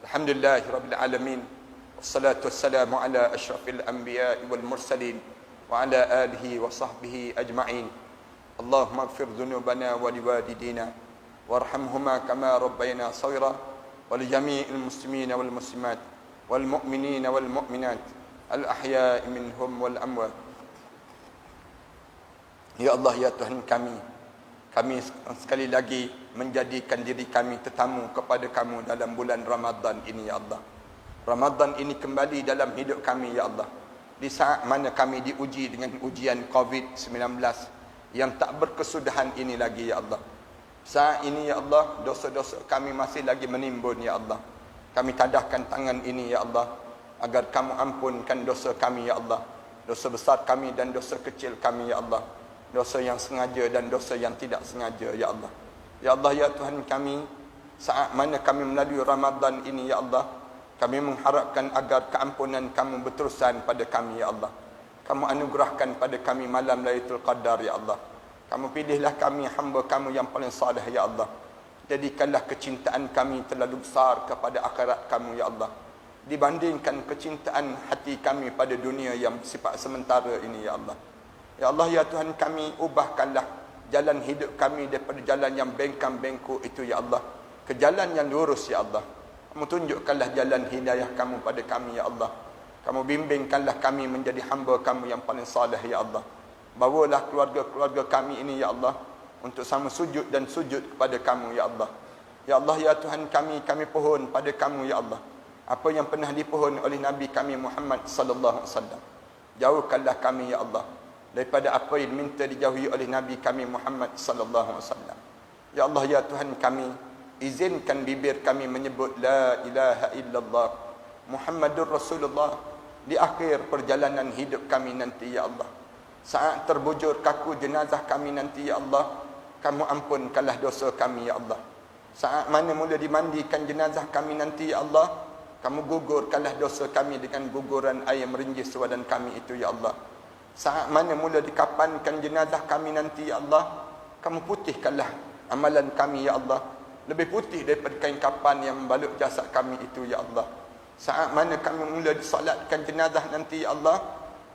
Alhamdulillahirabbil alamin. Wassalatu wassalamu ala asyrafil anbiya'i wal mursalin wa ala alihi wa sahbihi ajma'in. Allahumma ighfir dhunubana wa liwalidina warhamhuma kama rabbayana shaghira wa li jami'il muslimina wal muslimat wal mu'minina wal mu'minat al ahya'i minhum wal amwat. Ya Allah, ya Tuhan kami sekali lagi menjadikan diri kami tetamu kepada kamu dalam bulan Ramadan ini ya Allah. Ramadan ini kembali dalam hidup kami ya Allah. Di saat mana kami diuji dengan ujian COVID-19 yang tak berkesudahan ini lagi ya Allah. Saat ini ya Allah, dosa-dosa kami masih lagi menimbun ya Allah. Kami tadahkan tangan ini ya Allah, agar kamu ampunkan dosa kami ya Allah. Dosa besar kami dan dosa kecil kami ya Allah. Dosa yang sengaja dan dosa yang tidak sengaja ya Allah. Ya Allah ya Tuhan kami, saat mana kami melalui Ramadan ini ya Allah, kami mengharapkan agar keampunan kamu berterusan pada kami ya Allah. Kamu anugerahkan pada kami malam Lailatul Qadar ya Allah. Kamu pilihlah kami hamba kamu yang paling saleh ya Allah. Jadikanlah kecintaan kami terlalu besar kepada akhirat kamu ya Allah, dibandingkan kecintaan hati kami pada dunia yang bersifat sementara ini ya Allah. Ya Allah ya Tuhan kami, ubahkanlah jalan hidup kami daripada jalan yang bengkang-bengkok itu ya Allah, ke jalan yang lurus ya Allah. Kamu tunjukkanlah jalan hidayah kamu pada kami ya Allah. Kamu bimbingkanlah kami menjadi hamba kamu yang paling saleh ya Allah. Bawalah keluarga-keluarga kami ini ya Allah untuk sama sujud dan sujud kepada kamu ya Allah. Ya Allah ya Tuhan kami pohon pada kamu ya Allah. Apa yang pernah dipohon oleh Nabi kami Muhammad sallallahu alaihi wasallam. Jauhkanlah kami ya Allah daripada apa yang minta dijauhi oleh Nabi kami Muhammad sallallahu alaihi wasallam. Ya Allah ya Tuhan kami, izinkan bibir kami menyebut la ilaha illallah Muhammadur Rasulullah di akhir perjalanan hidup kami nanti ya Allah. Saat terbujur kaku jenazah kami nanti ya Allah, kamu ampunkanlah dosa kami ya Allah. Saat mana mula dimandikan jenazah kami nanti ya Allah, kamu gugurkanlah dosa kami dengan guguran air merinjis badan kami itu ya Allah. Saat mana mula dikapankan jenazah kami nanti ya Allah, kamu putihkanlah amalan kami ya Allah, lebih putih daripada kain kapan yang membalut jasad kami itu ya Allah. Saat mana kami mula disolatkan jenazah nanti ya Allah,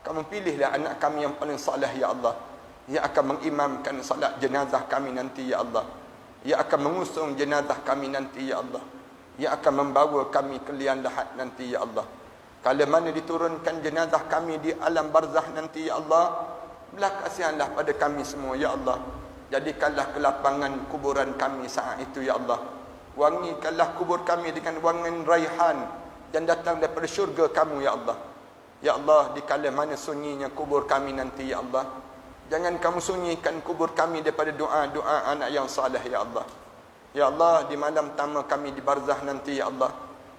kamu pilihlah anak kami yang paling soleh ya Allah, yang akan mengimamkan solat jenazah kami nanti ya Allah, yang akan mengusung jenazah kami nanti ya Allah, yang akan membawa kami ke liang lahat nanti ya Allah. Kala mana diturunkan jenazah kami di alam barzah nanti ya Allah, belah kasihanlah pada kami semua ya Allah. Jadikanlah kelapangan kuburan kami saat itu ya Allah. Wangikanlah kubur kami dengan wangian raihan yang datang daripada syurga kamu ya Allah. Ya Allah, di kala mana sunyinya kubur kami nanti ya Allah, jangan kamu sunyikan kubur kami daripada doa-doa anak yang saleh ya Allah. Ya Allah, di malam pertama kami di barzah nanti ya Allah,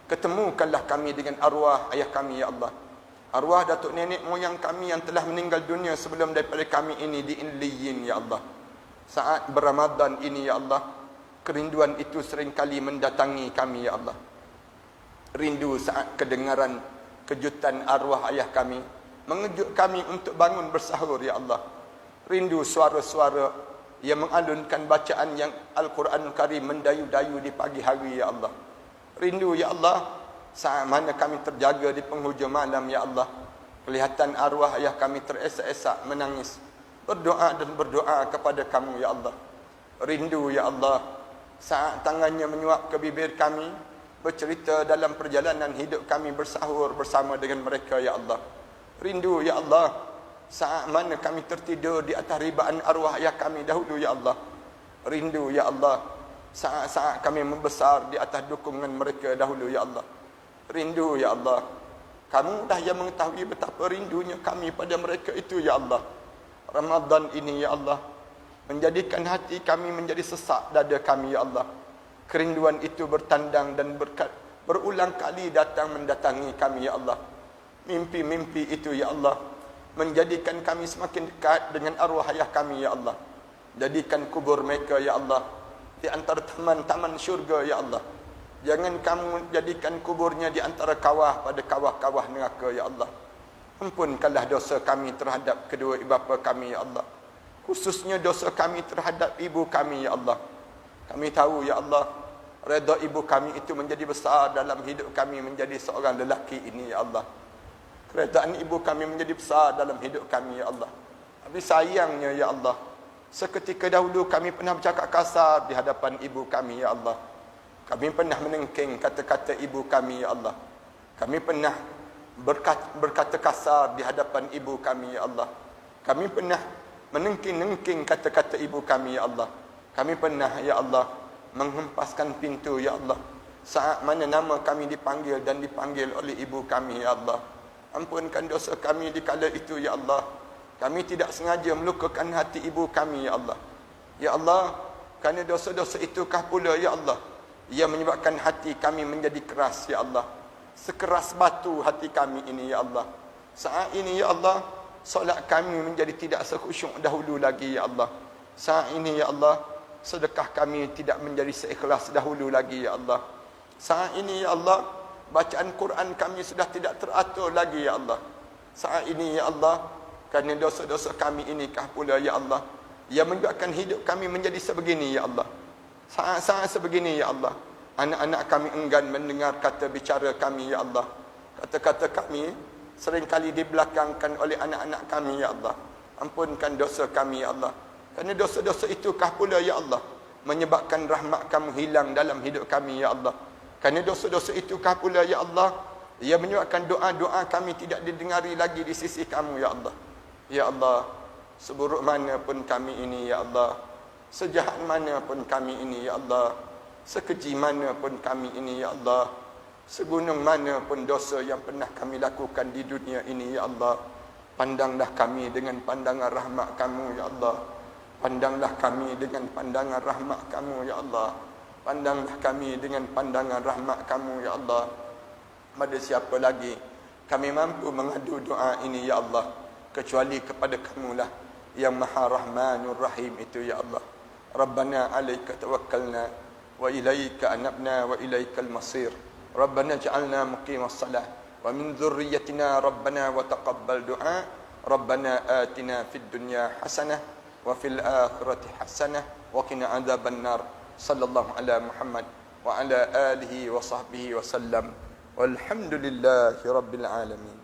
ketemukanlah kami dengan arwah ayah kami ya Allah. Arwah datuk nenek moyang kami yang telah meninggal dunia sebelum daripada kami ini di Illiyin ya Allah. Saat berramadan ini ya Allah, kerinduan itu seringkali mendatangi kami ya Allah. Rindu saat kedengaran kejutan arwah ayah kami, mengejut kami untuk bangun bersahur ya Allah. Rindu suara-suara yang mengalunkan bacaan yang Al-Quran Karim mendayu-dayu di pagi hari ya Allah. Rindu ya Allah saat mana kami terjaga di penghujung malam ya Allah, kelihatan arwah ayah kami teresak-esak menangis, berdoa dan berdoa kepada kamu ya Allah. Rindu ya Allah saat tangannya menyuap ke bibir kami, bercerita dalam perjalanan hidup kami bersahur bersama dengan mereka ya Allah. Rindu ya Allah saat mana kami tertidur di atas ribaan arwah ayah kami dahulu ya Allah. Rindu ya Allah saat-saat kami membesar di atas dukungan mereka dahulu ya Allah. Rindu ya Allah, kamu dah yang mengetahui betapa rindunya kami pada mereka itu ya Allah. Ramadan ini ya Allah menjadikan hati kami menjadi sesak dada kami ya Allah. Kerinduan itu bertandang dan berulang kali datang mendatangi kami ya Allah. Mimpi-mimpi itu ya Allah menjadikan kami semakin dekat dengan arwah ayah kami ya Allah. Jadikan kubur mereka ya Allah di antara taman-taman syurga ya Allah. Jangan kamu jadikan kuburnya di antara kawah pada kawah-kawah neraka ya Allah. Ampunkanlah dosa kami terhadap kedua ibu bapa kami ya Allah, khususnya dosa kami terhadap ibu kami ya Allah. Kami tahu ya Allah, redha ibu kami itu menjadi besar dalam hidup kami menjadi seorang lelaki ini ya Allah. Keredaan ibu kami menjadi besar dalam hidup kami ya Allah. Tapi sayangnya ya Allah, seketika dahulu kami pernah bercakap kasar di hadapan ibu kami ya Allah. Kami pernah menengking kata-kata ibu kami ya Allah. Kami pernah berkata kasar di hadapan ibu kami ya Allah. Kami pernah menengking-nengking kata-kata ibu kami ya Allah. Kami pernah ya Allah menghempaskan pintu ya Allah saat mana nama kami dipanggil dan dipanggil oleh ibu kami ya Allah. Ampunkan dosa kami di kala itu ya Allah. Kami tidak sengaja melukakan hati ibu kami ya Allah. Ya Allah, kerana dosa-dosa itukah pula ya Allah ia menyebabkan hati kami menjadi keras ya Allah. Sekeras batu hati kami ini ya Allah. Saat ini ya Allah, solat kami menjadi tidak sekhusyuk dahulu lagi ya Allah. Saat ini ya Allah, sedekah kami tidak menjadi seikhlas dahulu lagi ya Allah. Saat ini ya Allah, bacaan Quran kami sudah tidak teratur lagi ya Allah. Saat ini ya Allah, kerana dosa-dosa kami inikah pula ya Allah yang menyebabkan hidup kami menjadi sebegini ya Allah. Saat-saat sebegini ya Allah, anak-anak kami enggan mendengar kata bicara kami ya Allah. Kata-kata kami seringkali dibelakangkan oleh anak-anak kami ya Allah. Ampunkan dosa kami ya Allah. Kerana dosa-dosa itukah pula ya Allah menyebabkan rahmat kamu hilang dalam hidup kami ya Allah. Kerana dosa-dosa itukah pula ya Allah Ia menyebabkan doa-doa kami tidak didengari lagi di sisi kamu, ya Allah. Ya Allah, seburuk mana pun kami ini, ya Allah, sejahat mana pun kami ini, ya Allah, sekeji mana pun kami ini, ya Allah, segunung mana pun dosa yang pernah kami lakukan di dunia ini, ya Allah, pandanglah kami dengan pandangan rahmat kamu, ya Allah. Pandanglah kami dengan pandangan rahmat kamu, ya Allah. Pandanglah kami dengan pandangan rahmat kamu, ya Allah. Pada siapa lagi kami mampu mengadu doa ini, ya Allah, kecuali kepada kamulah yang maha rahmanur rahim itu, ya Allah. Rabbana alaika tawakkalna wa ilaika anabna wa ilaikal masir. Rabbana ja'alna muqimas salah wa min dhurriyyatina rabbana wa taqabbal du'a. Rabbana atina fid dunya hasanah wa fil akhirati hasanah wa qina adzaban nar. Sallallahu ala Muhammad wa ala alihi wa sahbihi wa sallam. Walhamdulillahi rabbil alamin.